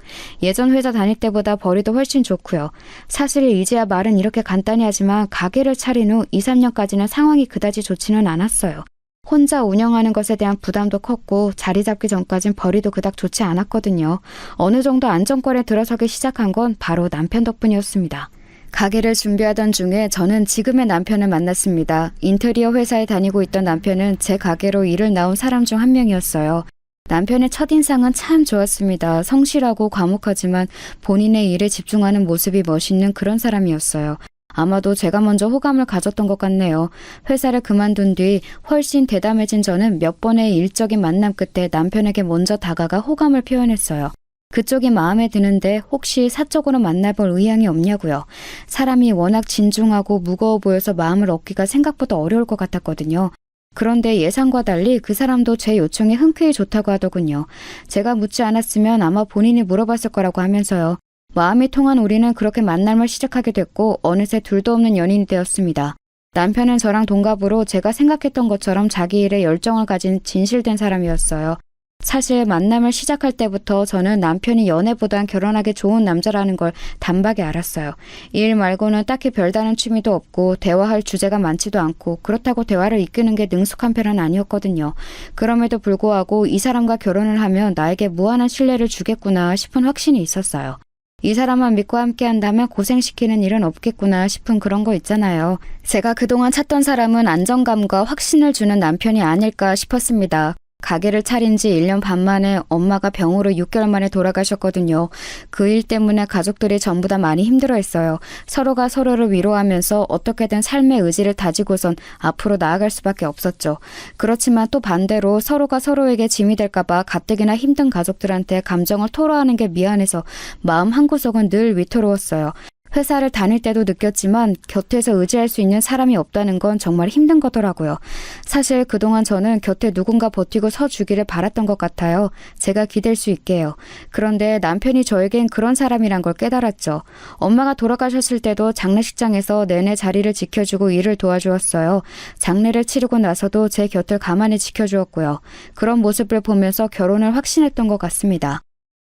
예전 회사 다닐 때보다 벌이도 훨씬 좋고요. 사실 이제야 말은 이렇게 간단히 하지만 가게를 차린 후 2-3년까지는 상황이 그다지 좋지는 않았어요. 혼자 운영하는 것에 대한 부담도 컸고 자리 잡기 전까진 벌이도 그닥 좋지 않았거든요. 어느 정도 안정권에 들어서기 시작한 건 바로 남편 덕분이었습니다. 가게를 준비하던 중에 저는 지금의 남편을 만났습니다. 인테리어 회사에 다니고 있던 남편은 제 가게로 일을 나온 사람 중 한 명이었어요. 남편의 첫인상은 참 좋았습니다. 성실하고 과묵하지만 본인의 일에 집중하는 모습이 멋있는 그런 사람이었어요. 아마도 제가 먼저 호감을 가졌던 것 같네요. 회사를 그만둔 뒤 훨씬 대담해진 저는 몇 번의 일적인 만남 끝에 남편에게 먼저 다가가 호감을 표현했어요. 그쪽이 마음에 드는데 혹시 사적으로 만나볼 의향이 없냐고요. 사람이 워낙 진중하고 무거워 보여서 마음을 얻기가 생각보다 어려울 것 같았거든요. 그런데 예상과 달리 그 사람도 제 요청에 흔쾌히 좋다고 하더군요. 제가 묻지 않았으면 아마 본인이 물어봤을 거라고 하면서요. 마음이 통한 우리는 그렇게 만남을 시작하게 됐고 어느새 둘도 없는 연인이 되었습니다. 남편은 저랑 동갑으로 제가 생각했던 것처럼 자기 일에 열정을 가진 진실된 사람이었어요. 사실 만남을 시작할 때부터 저는 남편이 연애보단 결혼하기 좋은 남자라는 걸 단박에 알았어요. 일 말고는 딱히 별다른 취미도 없고 대화할 주제가 많지도 않고 그렇다고 대화를 이끄는 게 능숙한 편은 아니었거든요. 그럼에도 불구하고 이 사람과 결혼을 하면 나에게 무한한 신뢰를 주겠구나 싶은 확신이 있었어요. 이 사람만 믿고 함께 한다면 고생시키는 일은 없겠구나 싶은 그런 거 있잖아요. 제가 그동안 찾던 사람은 안정감과 확신을 주는 남편이 아닐까 싶었습니다. 가게를 차린 지 1년 반 만에 엄마가 병으로 6개월 만에 돌아가셨거든요. 그 일 때문에 가족들이 전부 다 많이 힘들어했어요. 서로가 서로를 위로하면서 어떻게든 삶의 의지를 다지고선 앞으로 나아갈 수밖에 없었죠. 그렇지만 또 반대로 서로가 서로에게 짐이 될까봐 가뜩이나 힘든 가족들한테 감정을 토로하는 게 미안해서 마음 한구석은 늘 위태로웠어요. 회사를 다닐 때도 느꼈지만 곁에서 의지할 수 있는 사람이 없다는 건 정말 힘든 거더라고요. 사실 그동안 저는 곁에 누군가 버티고 서주기를 바랐던 것 같아요. 제가 기댈 수 있게요. 그런데 남편이 저에겐 그런 사람이란 걸 깨달았죠. 엄마가 돌아가셨을 때도 장례식장에서 내내 자리를 지켜주고 일을 도와주었어요. 장례를 치르고 나서도 제 곁을 가만히 지켜주었고요. 그런 모습을 보면서 결혼을 확신했던 것 같습니다.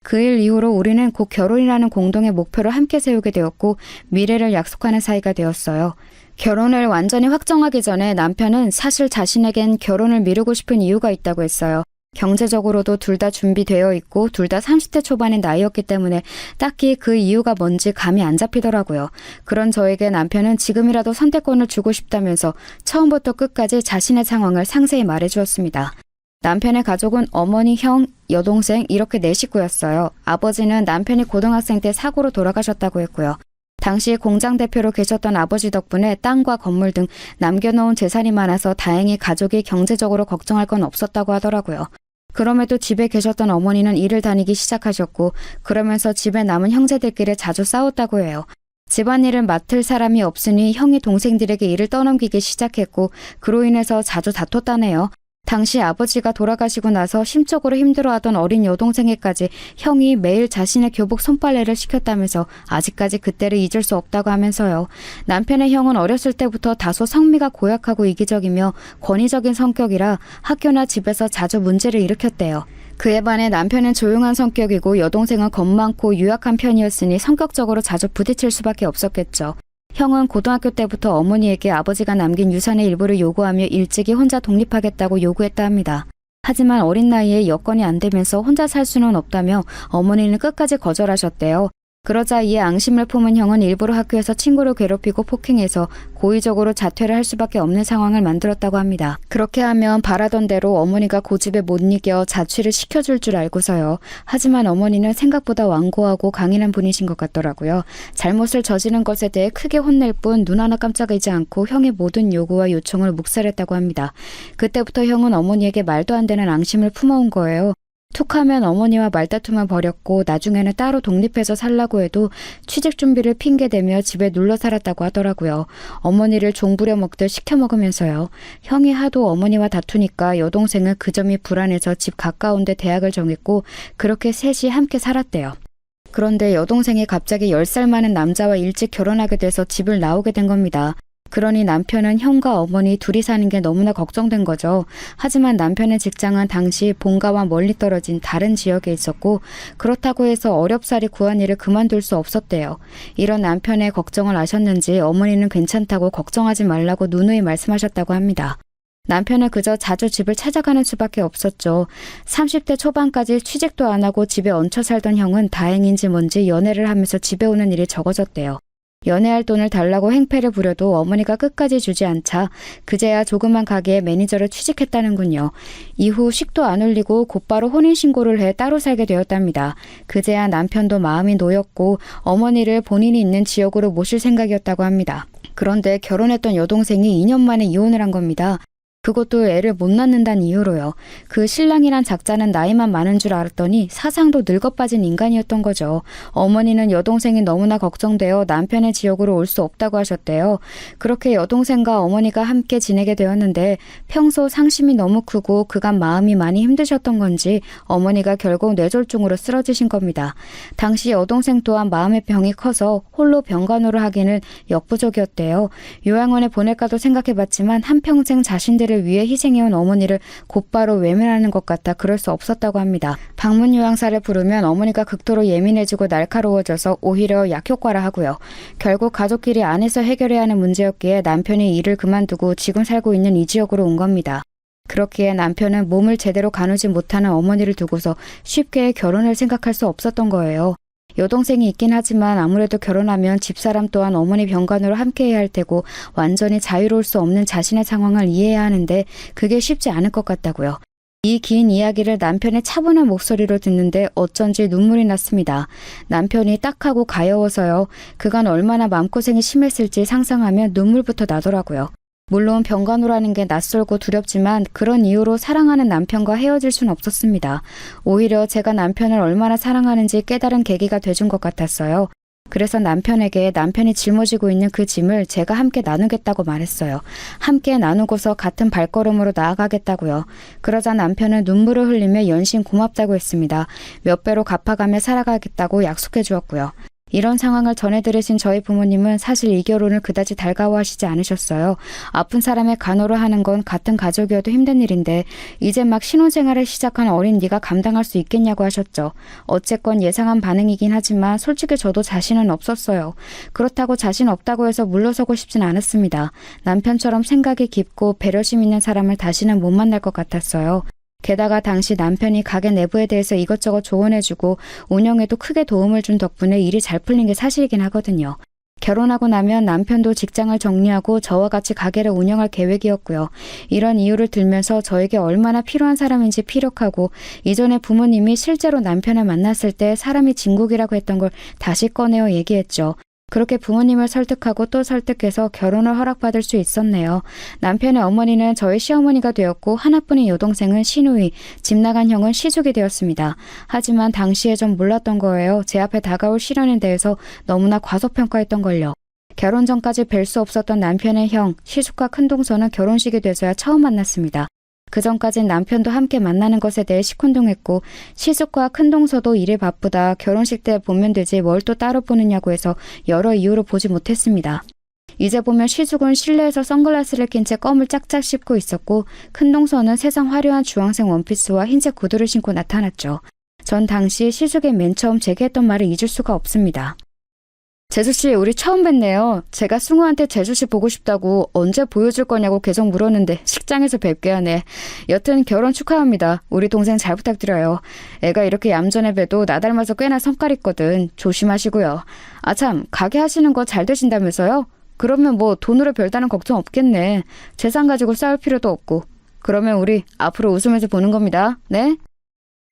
그 일 이후로 우리는 곧 결혼이라는 공동의 목표를 함께 세우게 되었고 미래를 약속하는 사이가 되었어요. 결혼을 완전히 확정하기 전에 남편은 사실 자신에겐 결혼을 미루고 싶은 이유가 있다고 했어요. 경제적으로도 둘 다 준비되어 있고 둘 다 30대 초반의 나이였기 때문에 딱히 그 이유가 뭔지 감이 안 잡히더라고요. 그런 저에게 남편은 지금이라도 선택권을 주고 싶다면서 처음부터 끝까지 자신의 상황을 상세히 말해주었습니다. 남편의 가족은 어머니, 형, 여동생 이렇게 4식구였어요. 아버지는 남편이 고등학생 때 사고로 돌아가셨다고 했고요. 당시 공장 대표로 계셨던 아버지 덕분에 땅과 건물 등 남겨놓은 재산이 많아서 다행히 가족이 경제적으로 걱정할 건 없었다고 하더라고요. 그럼에도 집에 계셨던 어머니는 일을 다니기 시작하셨고 그러면서 집에 남은 형제들끼리 자주 싸웠다고 해요. 집안일을 맡을 사람이 없으니 형이 동생들에게 일을 떠넘기기 시작했고 그로 인해서 자주 다퉜다네요. 당시 아버지가 돌아가시고 나서 심적으로 힘들어하던 어린 여동생에까지 형이 매일 자신의 교복 손빨래를 시켰다면서 아직까지 그때를 잊을 수 없다고 하면서요. 남편의 형은 어렸을 때부터 다소 성미가 고약하고 이기적이며 권위적인 성격이라 학교나 집에서 자주 문제를 일으켰대요. 그에 반해 남편은 조용한 성격이고 여동생은 겁 많고 유약한 편이었으니 성격적으로 자주 부딪힐 수밖에 없었겠죠. 형은 고등학교 때부터 어머니에게 아버지가 남긴 유산의 일부를 요구하며 일찍이 혼자 독립하겠다고 요구했다 합니다. 하지만 어린 나이에 여건이 안 되면서 혼자 살 수는 없다며 어머니는 끝까지 거절하셨대요. 그러자 이에 앙심을 품은 형은 일부러 학교에서 친구를 괴롭히고 폭행해서 고의적으로 자퇴를 할 수밖에 없는 상황을 만들었다고 합니다. 그렇게 하면 바라던 대로 어머니가 고집에 못 이겨 자취를 시켜줄 줄 알고서요. 하지만 어머니는 생각보다 완고하고 강인한 분이신 것 같더라고요. 잘못을 저지른 것에 대해 크게 혼낼 뿐 눈 하나 깜짝이지 않고 형의 모든 요구와 요청을 묵살했다고 합니다. 그때부터 형은 어머니에게 말도 안 되는 앙심을 품어온 거예요. 툭하면 어머니와 말다툼을 벌였고 나중에는 따로 독립해서 살라고 해도 취직 준비를 핑계대며 집에 눌러 살았다고 하더라고요. 어머니를 종부려 먹듯 시켜 먹으면서요. 형이 하도 어머니와 다투니까 여동생은 그 점이 불안해서 집 가까운 데 대학을 정했고 그렇게 셋이 함께 살았대요. 그런데 여동생이 갑자기 10살 많은 남자와 일찍 결혼하게 돼서 집을 나오게 된 겁니다. 그러니 남편은 형과 어머니 둘이 사는 게 너무나 걱정된 거죠. 하지만 남편의 직장은 당시 본가와 멀리 떨어진 다른 지역에 있었고 그렇다고 해서 어렵사리 구한 일을 그만둘 수 없었대요. 이런 남편의 걱정을 아셨는지 어머니는 괜찮다고 걱정하지 말라고 누누이 말씀하셨다고 합니다. 남편은 그저 자주 집을 찾아가는 수밖에 없었죠. 30대 초반까지 취직도 안 하고 집에 얹혀 살던 형은 다행인지 뭔지 연애를 하면서 집에 오는 일이 적어졌대요. 연애할 돈을 달라고 행패를 부려도 어머니가 끝까지 주지 않자 그제야 조그만 가게에 매니저를 취직했다는군요. 이후 식도 안 올리고 곧바로 혼인신고를 해 따로 살게 되었답니다. 그제야 남편도 마음이 놓였고 어머니를 본인이 있는 지역으로 모실 생각이었다고 합니다. 그런데 결혼했던 여동생이 2년 만에 이혼을 한 겁니다. 그것도 애를 못 낳는다는 이유로요. 그 신랑이란 작자는 나이만 많은 줄 알았더니 사상도 늙어 빠진 인간이었던 거죠. 어머니는 여동생이 너무나 걱정되어 남편의 지역으로 올 수 없다고 하셨대요. 그렇게 여동생과 어머니가 함께 지내게 되었는데 평소 상심이 너무 크고 그간 마음이 많이 힘드셨던 건지 어머니가 결국 뇌졸중으로 쓰러지신 겁니다. 당시 여동생 또한 마음의 병이 커서 홀로 병간호를 하기는 역부족이었대요. 요양원에 보낼까도 생각해봤지만 한평생 자신들을 위해 희생해온 어머니를 곧바로 외면하는 것 같아 그럴 수 없었다고 합니다. 방문 요양사를 부르면 어머니가 극도로 예민해지고 날카로워져서 오히려 약효과라 하고요. 결국 가족끼리 안에서 해결해야 하는 문제였기에 남편이 일을 그만두고 지금 살고 있는 이 지역으로 온 겁니다. 그렇기에 남편은 몸을 제대로 가누지 못하는 어머니를 두고서 쉽게 결혼을 생각할 수 없었던 거예요. 여동생이 있긴 하지만 아무래도 결혼하면 집사람 또한 어머니 병간호를 함께 해야 할 테고 완전히 자유로울 수 없는 자신의 상황을 이해해야 하는데 그게 쉽지 않을 것 같다고요. 이 긴 이야기를 남편의 차분한 목소리로 듣는데 어쩐지 눈물이 났습니다. 남편이 딱하고 가여워서요. 그간 얼마나 마음고생이 심했을지 상상하면 눈물부터 나더라고요. 물론 병간호라는 게 낯설고 두렵지만 그런 이유로 사랑하는 남편과 헤어질 순 없었습니다. 오히려 제가 남편을 얼마나 사랑하는지 깨달은 계기가 돼준 것 같았어요. 그래서 남편에게 남편이 짊어지고 있는 그 짐을 제가 함께 나누겠다고 말했어요. 함께 나누고서 같은 발걸음으로 나아가겠다고요. 그러자 남편은 눈물을 흘리며 연신 고맙다고 했습니다. 몇 배로 갚아가며 살아가겠다고 약속해 주었고요. 이런 상황을 전해 들으신 저희 부모님은 사실 이 결혼을 그다지 달가워하시지 않으셨어요. 아픈 사람의 간호를 하는 건 같은 가족이어도 힘든 일인데 이제 막 신혼생활을 시작한 어린 네가 감당할 수 있겠냐고 하셨죠. 어쨌건 예상한 반응이긴 하지만 솔직히 저도 자신은 없었어요. 그렇다고 자신 없다고 해서 물러서고 싶진 않았습니다. 남편처럼 생각이 깊고 배려심 있는 사람을 다시는 못 만날 것 같았어요. 게다가 당시 남편이 가게 내부에 대해서 이것저것 조언해주고 운영에도 크게 도움을 준 덕분에 일이 잘 풀린 게 사실이긴 하거든요. 결혼하고 나면 남편도 직장을 정리하고 저와 같이 가게를 운영할 계획이었고요. 이런 이유를 들면서 저에게 얼마나 필요한 사람인지 피력하고 이전에 부모님이 실제로 남편을 만났을 때 사람이 진국이라고 했던 걸 다시 꺼내어 얘기했죠. 그렇게 부모님을 설득하고 또 설득해서 결혼을 허락받을 수 있었네요. 남편의 어머니는 저희 시어머니가 되었고 하나뿐인 여동생은 시누이, 집 나간 형은 시숙이 되었습니다. 하지만 당시에 좀 몰랐던 거예요. 제 앞에 다가올 시련에 대해서 너무나 과소평가했던 걸요. 결혼 전까지 뵐 수 없었던 남편의 형, 시숙과 큰동서는 결혼식이 돼서야 처음 만났습니다. 그 전까진 남편도 함께 만나는 것에 대해 시큰둥했고 시숙과 큰동서도 일에 바쁘다 결혼식 때 보면 되지 뭘 또 따로 보느냐고 해서 여러 이유로 보지 못했습니다. 이제 보면 시숙은 실내에서 선글라스를 낀 채 껌을 짝짝 씹고 있었고 큰동서는 세상 화려한 주황색 원피스와 흰색 구두를 신고 나타났죠. 전 당시 시숙의 맨 처음 제게 했던 말을 잊을 수가 없습니다. 제수씨, 우리 처음 뵀네요. 제가 승우한테 제수씨 보고 싶다고 언제 보여줄 거냐고 계속 물었는데 식장에서 뵙게 하네. 여튼 결혼 축하합니다. 우리 동생 잘 부탁드려요. 애가 이렇게 얌전해 봬도 나 닮아서 꽤나 성깔 있거든. 조심하시고요. 아참, 가게 하시는 거 잘 되신다면서요? 그러면 뭐 돈으로 별다른 걱정 없겠네. 재산 가지고 싸울 필요도 없고. 그러면 우리 앞으로 웃으면서 보는 겁니다. 네?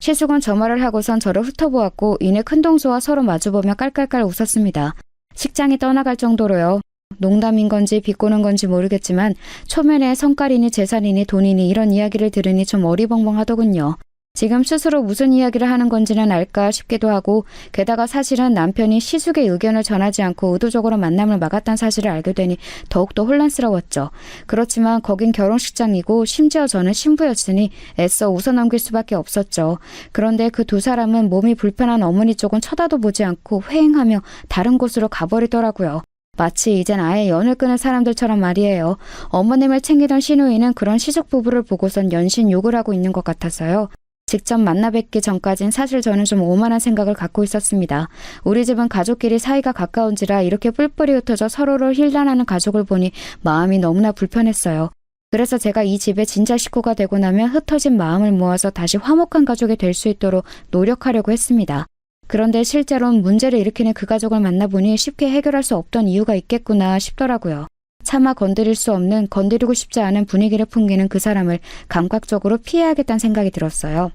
시숙은 저 말을 하고선 저를 훑어보았고 이내 큰동서와 서로 마주보며 깔깔깔 웃었습니다. 식장이 떠나갈 정도로요. 농담인 건지 비꼬는 건지 모르겠지만 초면에 성깔이니 재산이니 돈이니 이런 이야기를 들으니 좀 어리벙벙하더군요. 지금 스스로 무슨 이야기를 하는 건지는 알까 싶기도 하고 게다가 사실은 남편이 시숙의 의견을 전하지 않고 의도적으로 만남을 막았다는 사실을 알게 되니 더욱더 혼란스러웠죠. 그렇지만 거긴 결혼식장이고 심지어 저는 신부였으니 애써 웃어넘길 수밖에 없었죠. 그런데 그 두 사람은 몸이 불편한 어머니 쪽은 쳐다도 보지 않고 회행하며 다른 곳으로 가버리더라고요. 마치 이젠 아예 연을 끊은 사람들처럼 말이에요. 어머님을 챙기던 시누이는 그런 시숙 부부를 보고선 연신 욕을 하고 있는 것 같아서요. 직접 만나 뵙기 전까진 사실 저는 좀 오만한 생각을 갖고 있었습니다. 우리 집은 가족끼리 사이가 가까운지라 이렇게 뿔뿔이 흩어져 서로를 힐난하는 가족을 보니 마음이 너무나 불편했어요. 그래서 제가 이 집의 진짜 식구가 되고 나면 흩어진 마음을 모아서 다시 화목한 가족이 될 수 있도록 노력하려고 했습니다. 그런데 실제로는 문제를 일으키는 그 가족을 만나보니 쉽게 해결할 수 없던 이유가 있겠구나 싶더라고요. 차마 건드릴 수 없는, 건드리고 싶지 않은 분위기를 풍기는 그 사람을 감각적으로 피해야겠다는 생각이 들었어요.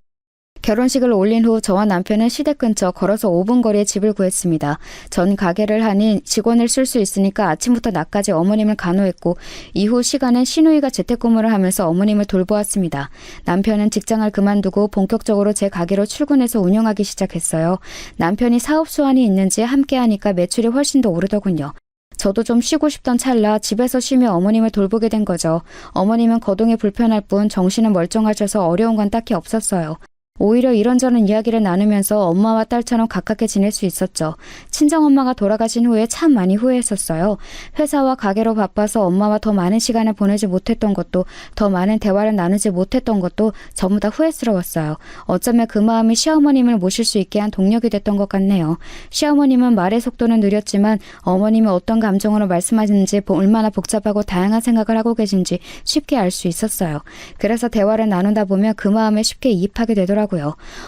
결혼식을 올린 후 저와 남편은 시댁 근처 걸어서 5분 거리에 집을 구했습니다. 전 가게를 하니 직원을 쓸 수 있으니까 아침부터 낮까지 어머님을 간호했고 이후 시간엔 시누이가 재택근무를 하면서 어머님을 돌보았습니다. 남편은 직장을 그만두고 본격적으로 제 가게로 출근해서 운영하기 시작했어요. 남편이 사업 수완이 있는지 함께 하니까 매출이 훨씬 더 오르더군요. 저도 좀 쉬고 싶던 찰나 집에서 쉬며 어머님을 돌보게 된 거죠. 어머님은 거동이 불편할 뿐 정신은 멀쩡하셔서 어려운 건 딱히 없었어요. 오히려 이런저런 이야기를 나누면서 엄마와 딸처럼 가깝게 지낼 수 있었죠. 친정엄마가 돌아가신 후에 참 많이 후회했었어요. 회사와 가게로 바빠서 엄마와 더 많은 시간을 보내지 못했던 것도, 더 많은 대화를 나누지 못했던 것도 전부 다 후회스러웠어요. 어쩌면 그 마음이 시어머님을 모실 수 있게 한 동력이 됐던 것 같네요. 시어머님은 말의 속도는 느렸지만 어머님이 어떤 감정으로 말씀하시는지, 얼마나 복잡하고 다양한 생각을 하고 계신지 쉽게 알 수 있었어요. 그래서 대화를 나누다 보면 그 마음에 쉽게 이입하게 되더라고요.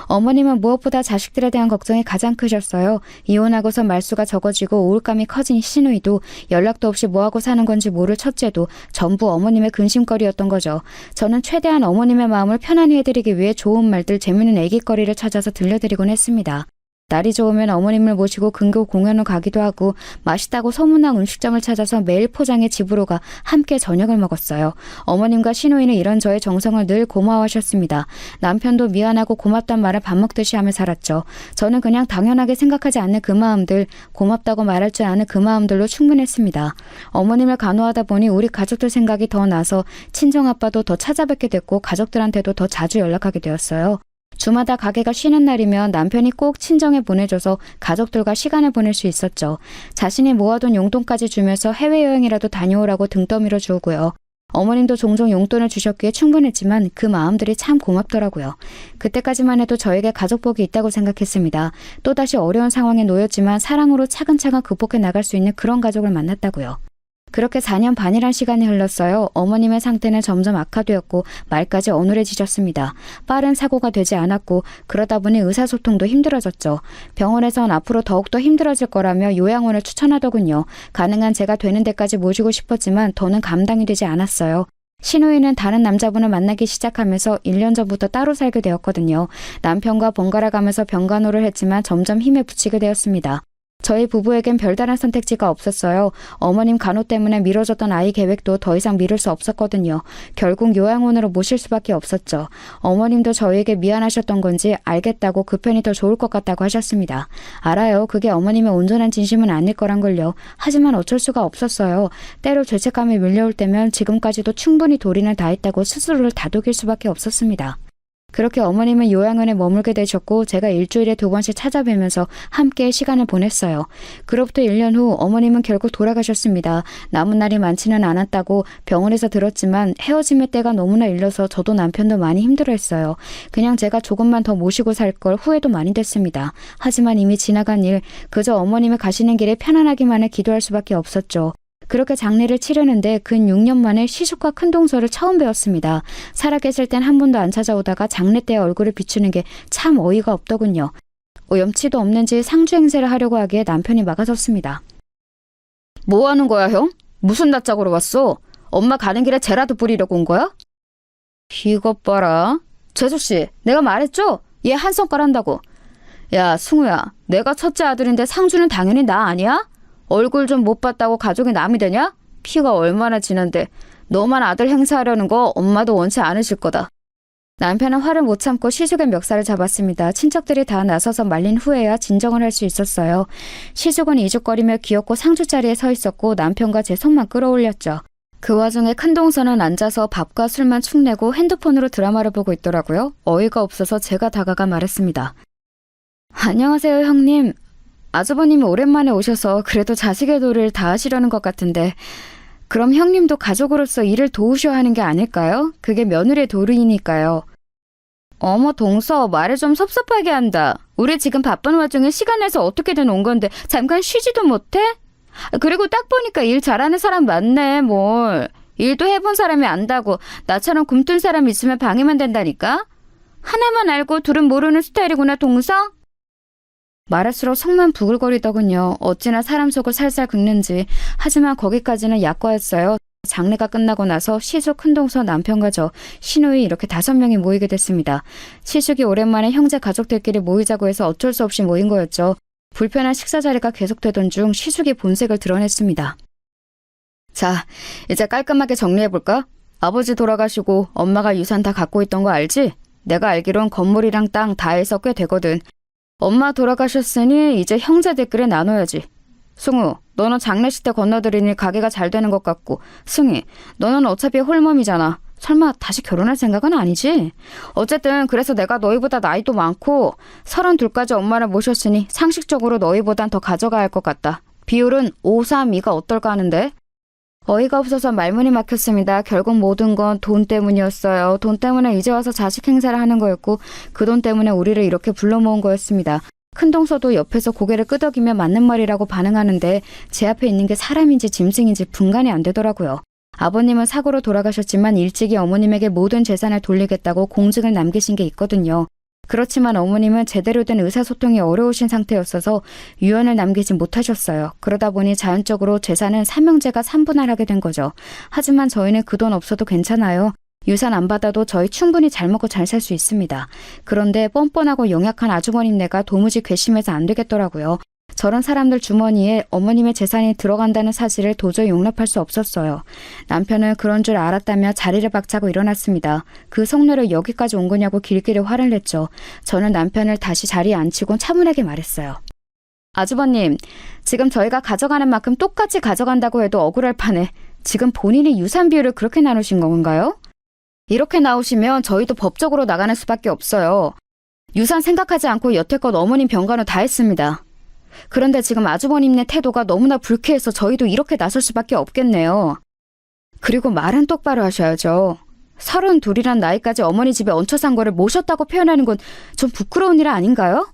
어머님은 무엇보다 자식들에 대한 걱정이 가장 크셨어요. 이혼하고서 말수가 적어지고 우울감이 커진 시누이도, 연락도 없이 뭐하고 사는 건지 모를 첫째도 전부 어머님의 근심거리였던 거죠. 저는 최대한 어머님의 마음을 편안히 해드리기 위해 좋은 말들, 재미있는 애깃거리를 찾아서 들려드리곤 했습니다. 날이 좋으면 어머님을 모시고 근교 공연을 가기도 하고 맛있다고 소문난 음식점을 찾아서 매일 포장해 집으로 가 함께 저녁을 먹었어요. 어머님과 시누이는 이런 저의 정성을 늘 고마워하셨습니다. 남편도 미안하고 고맙단 말을 밥 먹듯이 하며 살았죠. 저는 그냥 당연하게 생각하지 않는 그 마음들, 고맙다고 말할 줄 아는 그 마음들로 충분했습니다. 어머님을 간호하다 보니 우리 가족들 생각이 더 나서 친정아빠도 더 찾아뵙게 됐고 가족들한테도 더 자주 연락하게 되었어요. 주마다 가게가 쉬는 날이면 남편이 꼭 친정에 보내줘서 가족들과 시간을 보낼 수 있었죠. 자신이 모아둔 용돈까지 주면서 해외여행이라도 다녀오라고 등 떠밀어 주고요. 어머님도 종종 용돈을 주셨기에 충분했지만 그 마음들이 참 고맙더라고요. 그때까지만 해도 저에게 가족복이 있다고 생각했습니다. 또다시 어려운 상황에 놓였지만 사랑으로 차근차근 극복해 나갈 수 있는 그런 가족을 만났다고요. 그렇게 4년 반이란 시간이 흘렀어요. 어머님의 상태는 점점 악화되었고 말까지 어눌해지셨습니다. 빠른 사고가 되지 않았고 그러다 보니 의사소통도 힘들어졌죠. 병원에선 앞으로 더욱더 힘들어질 거라며 요양원을 추천하더군요. 가능한 제가 되는 데까지 모시고 싶었지만 더는 감당이 되지 않았어요. 시누이는 다른 남자분을 만나기 시작하면서 1년 전부터 따로 살게 되었거든요. 남편과 번갈아 가면서 병간호를 했지만 점점 힘에 부치게 되었습니다. 저희 부부에겐 별다른 선택지가 없었어요. 어머님 간호 때문에 미뤄졌던 아이 계획도 더 이상 미룰 수 없었거든요. 결국 요양원으로 모실 수밖에 없었죠. 어머님도 저희에게 미안하셨던 건지 알겠다고 그 편이 더 좋을 것 같다고 하셨습니다. 알아요. 그게 어머님의 온전한 진심은 아닐 거란 걸요. 하지만 어쩔 수가 없었어요. 때로 죄책감이 밀려올 때면 지금까지도 충분히 도리는 다했다고 스스로를 다독일 수밖에 없었습니다. 그렇게 어머님은 요양원에 머물게 되셨고 제가 일주일에 2번씩 찾아뵈면서 함께 시간을 보냈어요. 그로부터 1년 후 어머님은 결국 돌아가셨습니다. 남은 날이 많지는 않았다고 병원에서 들었지만 헤어짐의 때가 너무나 일러서 저도 남편도 많이 힘들어했어요. 그냥 제가 조금만 더 모시고 살 걸 후회도 많이 됐습니다. 하지만 이미 지나간 일, 그저 어머님이 가시는 길에 편안하기만을 기도할 수밖에 없었죠. 그렇게 장례를 치르는데 근 6년 만에 시숙과 큰동서를 처음 뵈었습니다. 살아계실 땐 한 번도 안 찾아오다가 장례 때 얼굴을 비추는 게 참 어이가 없더군요. 염치도 없는지 상주 행세를 하려고 하기에 남편이 막아섰습니다. 뭐 하는 거야, 형? 무슨 낯짝으로 왔어? 엄마 가는 길에 쟤라도 뿌리려고 온 거야? 이것 봐라. 재수씨, 내가 말했죠? 얘 한성깔 한다고. 야, 승우야, 내가 첫째 아들인데 상주는 당연히 나 아니야? 얼굴 좀 못 봤다고 가족이 남이 되냐? 피가 얼마나 진한데 너만 아들 행사하려는 거 엄마도 원치 않으실 거다. 남편은 화를 못 참고 시숙의 멱살을 잡았습니다. 친척들이 다 나서서 말린 후에야 진정을 할 수 있었어요. 시숙은 이죽거리며 귀엽고 상주 자리에 서 있었고 남편과 제 손만 끌어올렸죠. 그 와중에 큰동서는 앉아서 밥과 술만 축내고 핸드폰으로 드라마를 보고 있더라고요. 어이가 없어서 제가 다가가 말했습니다. 안녕하세요, 형님. 아주버님이 오랜만에 오셔서 그래도 자식의 도를 다하시려는 것 같은데 그럼 형님도 가족으로서 일을 도우셔야 하는 게 아닐까요? 그게 며느리의 도리니까요. 어머 동서, 말을 좀 섭섭하게 한다. 우리 지금 바쁜 와중에 시간 내서 어떻게든 온 건데 잠깐 쉬지도 못해? 그리고 딱 보니까 일 잘하는 사람 많네. 뭘. 일도 해본 사람이 안다고. 나처럼 굼뜬 사람 있으면 방해만 된다니까? 하나만 알고 둘은 모르는 스타일이구나, 동서? 말할수록 속만 부글거리더군요. 어찌나 사람 속을 살살 긁는지. 하지만 거기까지는 약과였어요. 장례가 끝나고 나서 시숙, 큰동서, 남편과 저, 신우이 이렇게 5명이 모이게 됐습니다. 시숙이 오랜만에 형제 가족들끼리 모이자고 해서 어쩔 수 없이 모인 거였죠. 불편한 식사 자리가 계속되던 중 시숙이 본색을 드러냈습니다. 자, 이제 깔끔하게 정리해볼까? 아버지 돌아가시고 엄마가 유산 다 갖고 있던 거 알지? 내가 알기론 건물이랑 땅 다 해서 꽤 되거든. 엄마 돌아가셨으니 이제 형제들끼리 나눠야지. 승우, 너는 장례식 때 건너들이니 가게가 잘 되는 것 같고, 승희, 너는 어차피 홀몸이잖아. 설마 다시 결혼할 생각은 아니지? 어쨌든 그래서 내가 너희보다 나이도 많고 32까지 엄마를 모셨으니 상식적으로 너희보단 더 가져가야 할 것 같다. 비율은 5-3-2가 어떨까 하는데? 어이가 없어서 말문이 막혔습니다. 결국 모든 건 돈 때문이었어요. 돈 때문에 이제 와서 자식 행세를 하는 거였고 그 돈 때문에 우리를 이렇게 불러 모은 거였습니다. 큰동서도 옆에서 고개를 끄덕이며 맞는 말이라고 반응하는데 제 앞에 있는 게 사람인지 짐승인지 분간이 안 되더라고요. 아버님은 사고로 돌아가셨지만 일찍이 어머님에게 모든 재산을 돌리겠다고 공증을 남기신 게 있거든요. 그렇지만 어머님은 제대로 된 의사소통이 어려우신 상태였어서 유언을 남기지 못하셨어요. 그러다 보니 자연적으로 재산은 삼형제가 3분할하게 된 거죠. 하지만 저희는 그 돈 없어도 괜찮아요. 유산 안 받아도 저희 충분히 잘 먹고 잘 살 수 있습니다. 그런데 뻔뻔하고 영약한 아주버님네가 도무지 괘씸해서 안 되겠더라고요. 저런 사람들 주머니에 어머님의 재산이 들어간다는 사실을 도저히 용납할 수 없었어요. 남편은 그런 줄 알았다며 자리를 박차고 일어났습니다. 그 속내로 여기까지 온 거냐고 길길이 화를 냈죠. 저는 남편을 다시 자리에 앉히곤 차분하게 말했어요. 아주버님, 지금 저희가 가져가는 만큼 똑같이 가져간다고 해도 억울할 판에 지금 본인이 유산 비율을 그렇게 나누신 건가요? 이렇게 나오시면 저희도 법적으로 나가는 수밖에 없어요. 유산 생각하지 않고 여태껏 어머님 병간호 다 했습니다. 그런데 지금 아주버님네 태도가 너무나 불쾌해서 저희도 이렇게 나설 수밖에 없겠네요. 그리고 말은 똑바로 하셔야죠. 32이란 나이까지 어머니 집에 얹혀 산 거를 모셨다고 표현하는 건 좀 부끄러운 일 아닌가요?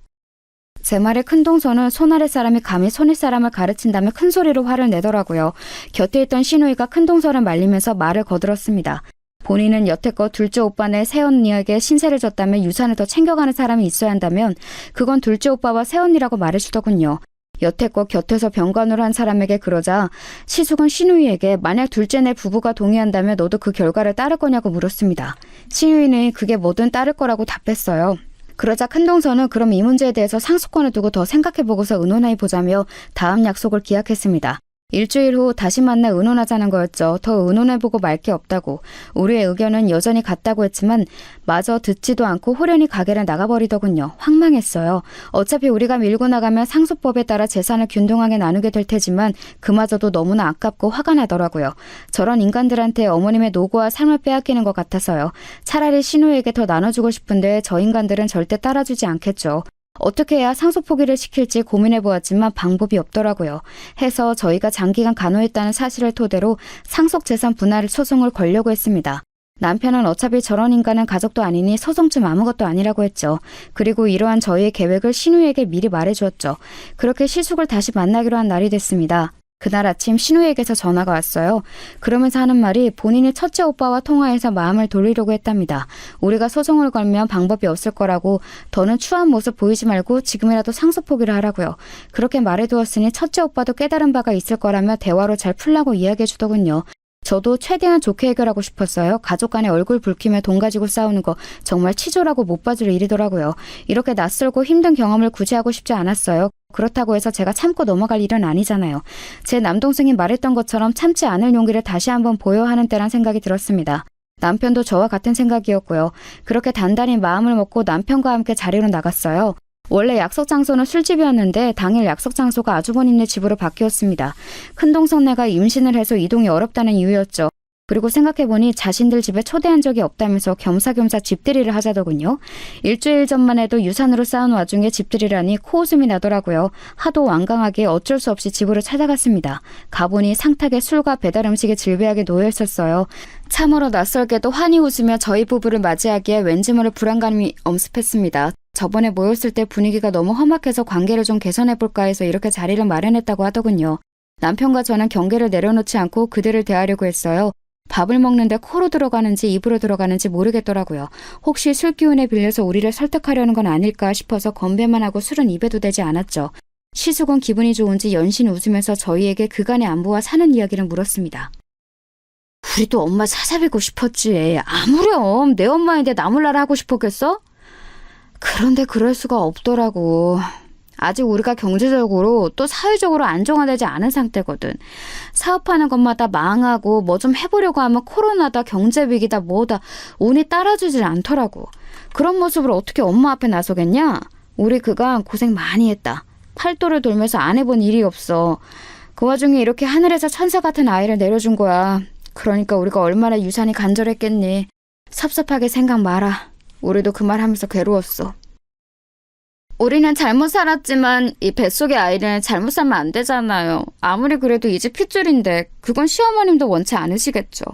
제 말에 큰동서는 손아래 사람이 감히 손윗 사람을 가르친다며 큰 소리로 화를 내더라고요. 곁에 있던 신우이가 큰동서를 말리면서 말을 거들었습니다. 본인은 여태껏 둘째 오빠네 새언니에게 신세를 졌다며 유산을 더 챙겨가는 사람이 있어야 한다면 그건 둘째 오빠와 새언니라고 말해주더군요. 여태껏 곁에서 병간호를 한 사람에게 그러자 시숙은 신우이에게 만약 둘째네 부부가 동의한다면 너도 그 결과를 따를 거냐고 물었습니다. 신우이는 그게 뭐든 따를 거라고 답했어요. 그러자 큰동서는 그럼 이 문제에 대해서 상수권을 두고 더 생각해보고서 의논해보자며 다음 약속을 기약했습니다. 일주일 후 다시 만나 의논하자는 거였죠. 더 의논해보고 말 게 없다고. 우리의 의견은 여전히 같다고 했지만 마저 듣지도 않고 호련히 가게를 나가버리더군요. 황망했어요. 어차피 우리가 밀고 나가면 상속법에 따라 재산을 균등하게 나누게 될 테지만 그마저도 너무나 아깝고 화가 나더라고요. 저런 인간들한테 어머님의 노고와 삶을 빼앗기는 것 같아서요. 차라리 신우에게 더 나눠주고 싶은데 저 인간들은 절대 따라주지 않겠죠. 어떻게 해야 상속 포기를 시킬지 고민해보았지만 방법이 없더라고요. 해서 저희가 장기간 간호했다는 사실을 토대로 상속 재산 분할 소송을 걸려고 했습니다. 남편은 어차피 저런 인간은 가족도 아니니 소송쯤 아무것도 아니라고 했죠. 그리고 이러한 저희의 계획을 신우에게 미리 말해주었죠. 그렇게 시숙을 다시 만나기로 한 날이 됐습니다. 그날 아침 신우에게서 전화가 왔어요. 그러면서 하는 말이 본인이 첫째 오빠와 통화해서 마음을 돌리려고 했답니다. 우리가 소송을 걸면 방법이 없을 거라고 더는 추한 모습 보이지 말고 지금이라도 상속 포기를 하라고요. 그렇게 말해두었으니 첫째 오빠도 깨달은 바가 있을 거라며 대화로 잘 풀라고 이야기해 주더군요. 저도 최대한 좋게 해결하고 싶었어요. 가족 간에 얼굴 붉히며 돈 가지고 싸우는 거 정말 치졸하고 못 봐줄 일이더라고요. 이렇게 낯설고 힘든 경험을 굳이 하고 싶지 않았어요. 그렇다고 해서 제가 참고 넘어갈 일은 아니잖아요. 제 남동생이 말했던 것처럼 참지 않을 용기를 다시 한번 보여야 하는 때란 생각이 들었습니다. 남편도 저와 같은 생각이었고요. 그렇게 단단히 마음을 먹고 남편과 함께 자리로 나갔어요. 원래 약속 장소는 술집이었는데 당일 약속 장소가 아주버님네 집으로 바뀌었습니다. 큰동생네가 임신을 해서 이동이 어렵다는 이유였죠. 그리고 생각해보니 자신들 집에 초대한 적이 없다면서 겸사겸사 집들이를 하자더군요. 일주일 전만 해도 유산으로 싸운 와중에 집들이라니 코웃음이 나더라고요. 하도 완강하게 어쩔 수 없이 집으로 찾아갔습니다. 가보니 상탁에 술과 배달 음식이 질비하게 놓여있었어요. 참으로 낯설게도 환히 웃으며 저희 부부를 맞이하기에 왠지 모를 불안감이 엄습했습니다. 저번에 모였을 때 분위기가 너무 험악해서 관계를 좀 개선해볼까 해서 이렇게 자리를 마련했다고 하더군요. 남편과 저는 경계를 내려놓지 않고 그들을 대하려고 했어요. 밥을 먹는데 코로 들어가는지 입으로 들어가는지 모르겠더라고요. 혹시 술 기운에 빌려서 우리를 설득하려는 건 아닐까 싶어서 건배만 하고 술은 입에도 대지 않았죠. 시숙은 기분이 좋은지 연신 웃으면서 저희에게 그간의 안부와 사는 이야기를 물었습니다. 둘이 또 엄마 찾아뵈고 싶었지. 아무렴 내 엄마인데 나 몰라라 하고 싶었겠어? 그런데 그럴 수가 없더라고. 아직 우리가 경제적으로 또 사회적으로 안정화되지 않은 상태거든. 사업하는 것마다 망하고 뭐 좀 해보려고 하면 코로나다 경제위기다 뭐다 운이 따라주질 않더라고. 그런 모습을 어떻게 엄마 앞에 나서겠냐? 우리 그간 고생 많이 했다. 팔도를 돌면서 안 해본 일이 없어. 그 와중에 이렇게 하늘에서 천사 같은 아이를 내려준 거야. 그러니까 우리가 얼마나 유산이 간절했겠니. 섭섭하게 생각 마라. 우리도 그 말 하면서 괴로웠어. 우리는 잘못 살았지만 이 뱃속의 아이는 잘못 살면 안 되잖아요. 아무리 그래도 이 집 핏줄인데 그건 시어머님도 원치 않으시겠죠.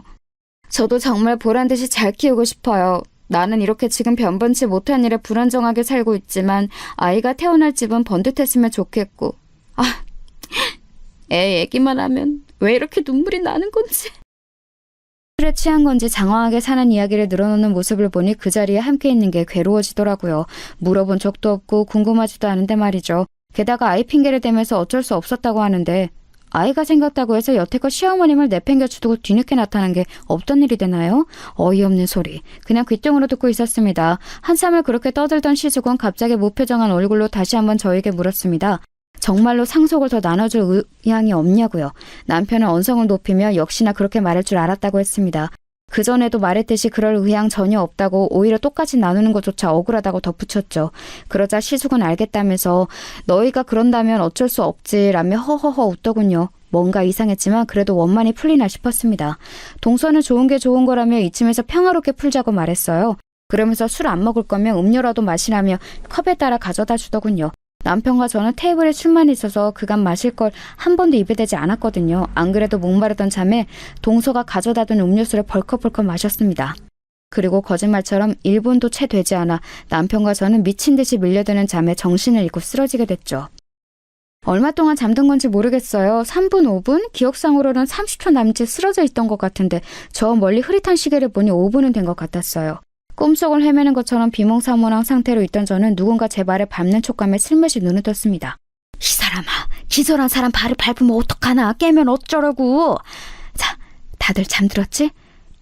저도 정말 보란듯이 잘 키우고 싶어요. 나는 이렇게 지금 변변치 못한 일에 불안정하게 살고 있지만 아이가 태어날 집은 번듯했으면 좋겠고. 애 얘기만 하면 왜 이렇게 눈물이 나는 건지. 술에 취한 건지 장황하게 사는 이야기를 늘어놓는 모습을 보니 그 자리에 함께 있는 게 괴로워지더라고요. 물어본 적도 없고 궁금하지도 않은데 말이죠. 게다가 아이 핑계를 대면서 어쩔 수 없었다고 하는데 아이가 생겼다고 해서 여태껏 시어머님을 내팽개쳐두고 뒤늦게 나타난 게 없던 일이 되나요? 어이없는 소리. 그냥 귓등으로 듣고 있었습니다. 한참을 그렇게 떠들던 시숙은 갑자기 무표정한 얼굴로 다시 한번 저에게 물었습니다. 정말로 상속을 더 나눠줄 의향이 없냐고요. 남편은 언성을 높이며 역시나 그렇게 말할 줄 알았다고 했습니다. 그전에도 말했듯이 그럴 의향 전혀 없다고 오히려 똑같이 나누는 것조차 억울하다고 덧붙였죠. 그러자 시숙은 알겠다면서 너희가 그런다면 어쩔 수 없지라며 허허허 웃더군요. 뭔가 이상했지만 그래도 원만히 풀리나 싶었습니다. 동서는 좋은 게 좋은 거라며 이쯤에서 평화롭게 풀자고 말했어요. 그러면서 술 안 먹을 거면 음료라도 마시라며 컵에 따라 가져다 주더군요. 남편과 저는 테이블에 술만 있어서 그간 마실 걸 한 번도 입에 대지 않았거든요. 안 그래도 목마르던 참에 동서가 가져다 둔 음료수를 벌컥벌컥 마셨습니다. 그리고 거짓말처럼 1분도 채 되지 않아 남편과 저는 미친 듯이 밀려드는 잠에 정신을 잃고 쓰러지게 됐죠. 얼마 동안 잠든 건지 모르겠어요. 3분, 5분? 기억상으로는 30초 남짓 쓰러져 있던 것 같은데 저 멀리 흐릿한 시계를 보니 5분은 된 것 같았어요. 꿈속을 헤매는 것처럼 비몽사몽한 상태로 있던 저는 누군가 제 발을 밟는 촉감에 슬며시 눈을 떴습니다. 이 사람아, 기절한 사람 발을 밟으면 어떡하나? 깨면 어쩌라고? 자, 다들 잠들었지?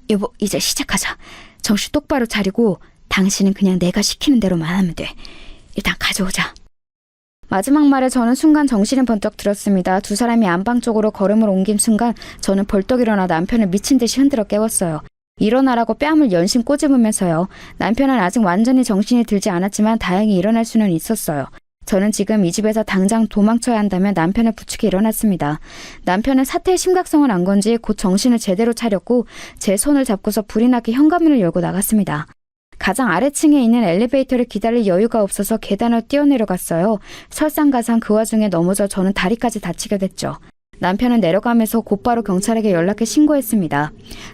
여보, 이제 시작하자. 정신 똑바로 차리고 당신은 그냥 내가 시키는 대로만 하면 돼. 일단 가져오자. 마지막 말에 저는 순간 정신이 번쩍 들었습니다. 두 사람이 안방 쪽으로 걸음을 옮긴 순간 저는 벌떡 일어나 남편을 미친 듯이 흔들어 깨웠어요. 일어나라고 뺨을 연신 꼬집으면서요. 남편은 아직 완전히 정신이 들지 않았지만 다행히 일어날 수는 있었어요. 저는 지금 이 집에서 당장 도망쳐야 한다며 남편을 부축해 일어났습니다. 남편은 사태의 심각성을 안 건지 곧 정신을 제대로 차렸고 제 손을 잡고서 불이 나게 현관문을 열고 나갔습니다. 가장 아래층에 있는 엘리베이터를 기다릴 여유가 없어서 계단을 뛰어내려갔어요. 설상가상 그 와중에 넘어져 저는 다리까지 다치게 됐죠. 남편은 내려가면서 곧바로 경찰에게 연락해 신고했습니다.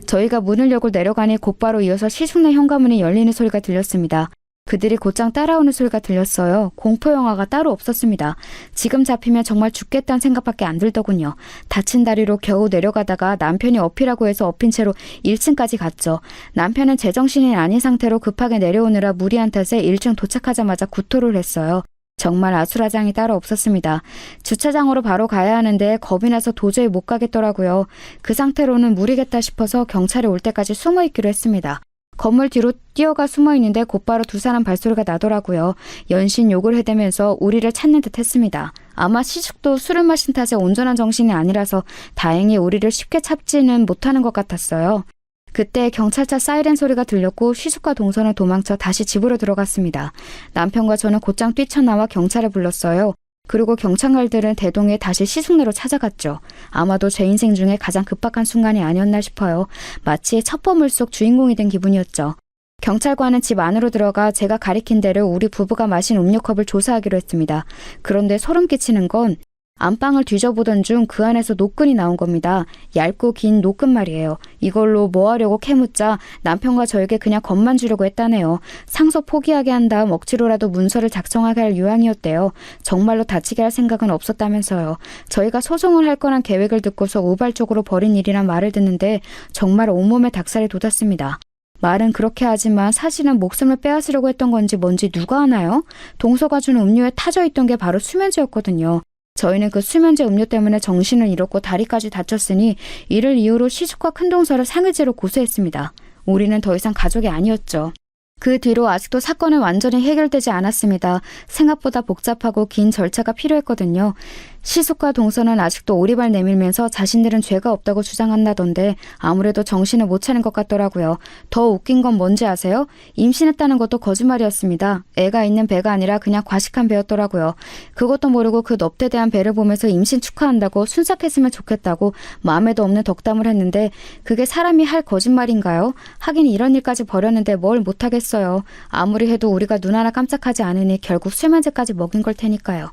저희가 문을 열고 내려가니 곧바로 이어서 시숙네 현관문이 열리는 소리가 들렸습니다. 그들이 곧장 따라오는 소리가 들렸어요. 공포영화가 따로 없었습니다. 지금 잡히면 정말 죽겠다는 생각밖에 안 들더군요. 다친 다리로 겨우 내려가다가 남편이 업히라고 해서 업힌 채로 1층까지 갔죠. 남편은 제정신이 아닌 상태로 급하게 내려오느라 무리한 탓에 1층 도착하자마자 구토를 했어요. 정말 아수라장이 따로 없었습니다. 주차장으로 바로 가야 하는데 겁이 나서 도저히 못 가겠더라고요. 그 상태로는 무리겠다 싶어서 경찰이 올 때까지 숨어 있기로 했습니다. 건물 뒤로 뛰어가 숨어 있는데 곧바로 두 사람 발소리가 나더라고요. 연신 욕을 해대면서 우리를 찾는 듯 했습니다. 아마 시숙도 술을 마신 탓에 온전한 정신이 아니라서 다행히 우리를 쉽게 찾지는 못하는 것 같았어요. 그때 경찰차 사이렌 소리가 들렸고 시숙과 동서는 도망쳐 다시 집으로 들어갔습니다. 남편과 저는 곧장 뛰쳐나와 경찰을 불렀어요. 그리고 경찰관들은 대동에 다시 시숙네로 찾아갔죠. 아마도 제 인생 중에 가장 급박한 순간이 아니었나 싶어요. 마치 첩보물 속 주인공이 된 기분이었죠. 경찰관은 집 안으로 들어가 제가 가리킨 대로 우리 부부가 마신 음료컵을 조사하기로 했습니다. 그런데 소름 끼치는 건 안방을 뒤져보던 중 그 안에서 노끈이 나온 겁니다. 얇고 긴 노끈 말이에요. 이걸로 뭐 하려고 캐묻자 남편과 저에게 그냥 겁만 주려고 했다네요. 상속 포기하게 한 다음 억지로라도 문서를 작성하게 할 유황이었대요. 정말로 다치게 할 생각은 없었다면서요. 저희가 소송을 할 거란 계획을 듣고서 우발적으로 벌인 일이란 말을 듣는데 정말 온몸에 닭살이 돋았습니다. 말은 그렇게 하지만 사실은 목숨을 빼앗으려고 했던 건지 뭔지 누가 아나요? 동서가 준 음료에 타져 있던 게 바로 수면제였거든요. 저희는 그 수면제 음료 때문에 정신을 잃었고 다리까지 다쳤으니 이를 이유로 시숙과 큰동서를 상해죄로 고소했습니다. 우리는 더 이상 가족이 아니었죠. 그 뒤로 아직도 사건은 완전히 해결되지 않았습니다. 생각보다 복잡하고 긴 절차가 필요했거든요. 시숙과 동서는 아직도 오리발 내밀면서 자신들은 죄가 없다고 주장한다던데 아무래도 정신을 못 차린 것 같더라고요. 더 웃긴 건 뭔지 아세요? 임신했다는 것도 거짓말이었습니다. 애가 있는 배가 아니라 그냥 과식한 배였더라고요. 그것도 모르고 그 넙대대한 배를 보면서 임신 축하한다고 순삭했으면 좋겠다고 마음에도 없는 덕담을 했는데 그게 사람이 할 거짓말인가요? 하긴 이런 일까지 벌였는데 뭘 못하겠어요. 아무리 해도 우리가 눈 하나 깜짝하지 않으니 결국 수면제까지 먹인 걸 테니까요.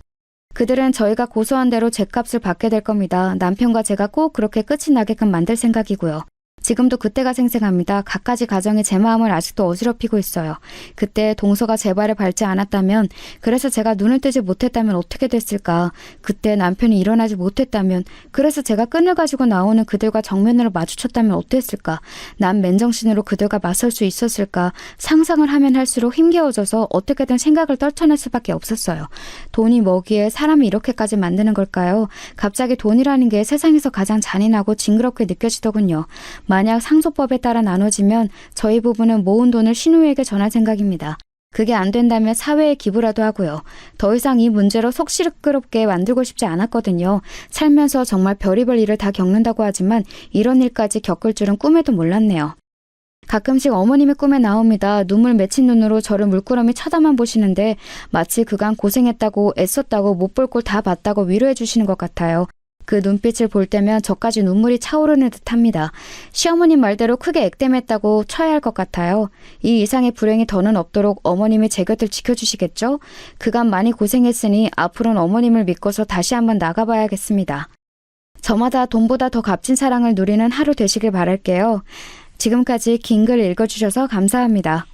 그들은 저희가 고소한 대로 죗값을 받게 될 겁니다. 남편과 제가 꼭 그렇게 끝이 나게끔 만들 생각이고요. 지금도 그때가 생생합니다. 갖가지 가정이 제 마음을 아직도 어지럽히고 있어요. 그때 동서가 제 발을 밟지 않았다면, 그래서 제가 눈을 뜨지 못했다면 어떻게 됐을까? 그때 남편이 일어나지 못했다면, 그래서 제가 끈을 가지고 나오는 그들과 정면으로 마주쳤다면 어땠을까? 난 맨정신으로 그들과 맞설 수 있었을까? 상상을 하면 할수록 힘겨워져서 어떻게든 생각을 떨쳐낼 수밖에 없었어요. 돈이 뭐기에 사람이 이렇게까지 만드는 걸까요? 갑자기 돈이라는 게 세상에서 가장 잔인하고 징그럽게 느껴지더군요. 만약 상속법에 따라 나눠지면 저희 부부는 모은 돈을 신우에게 전할 생각입니다. 그게 안 된다면 사회에 기부라도 하고요. 더 이상 이 문제로 속 시끄럽게 만들고 싶지 않았거든요. 살면서 정말 별의별 일을 다 겪는다고 하지만 이런 일까지 겪을 줄은 꿈에도 몰랐네요. 가끔씩 어머님의 꿈에 나옵니다. 눈물 맺힌 눈으로 저를 물끄러미 쳐다만 보시는데 마치 그간 고생했다고 애썼다고 못 볼 꼴 다 봤다고 위로해 주시는 것 같아요. 그 눈빛을 볼 때면 저까지 눈물이 차오르는 듯합니다. 시어머님 말대로 크게 액땜했다고 쳐야 할 것 같아요. 이 이상의 불행이 더는 없도록 어머님이 제 곁을 지켜주시겠죠? 그간 많이 고생했으니 앞으로는 어머님을 믿고서 다시 한번 나가봐야겠습니다. 저마다 돈보다 더 값진 사랑을 누리는 하루 되시길 바랄게요. 지금까지 긴 글 읽어주셔서 감사합니다.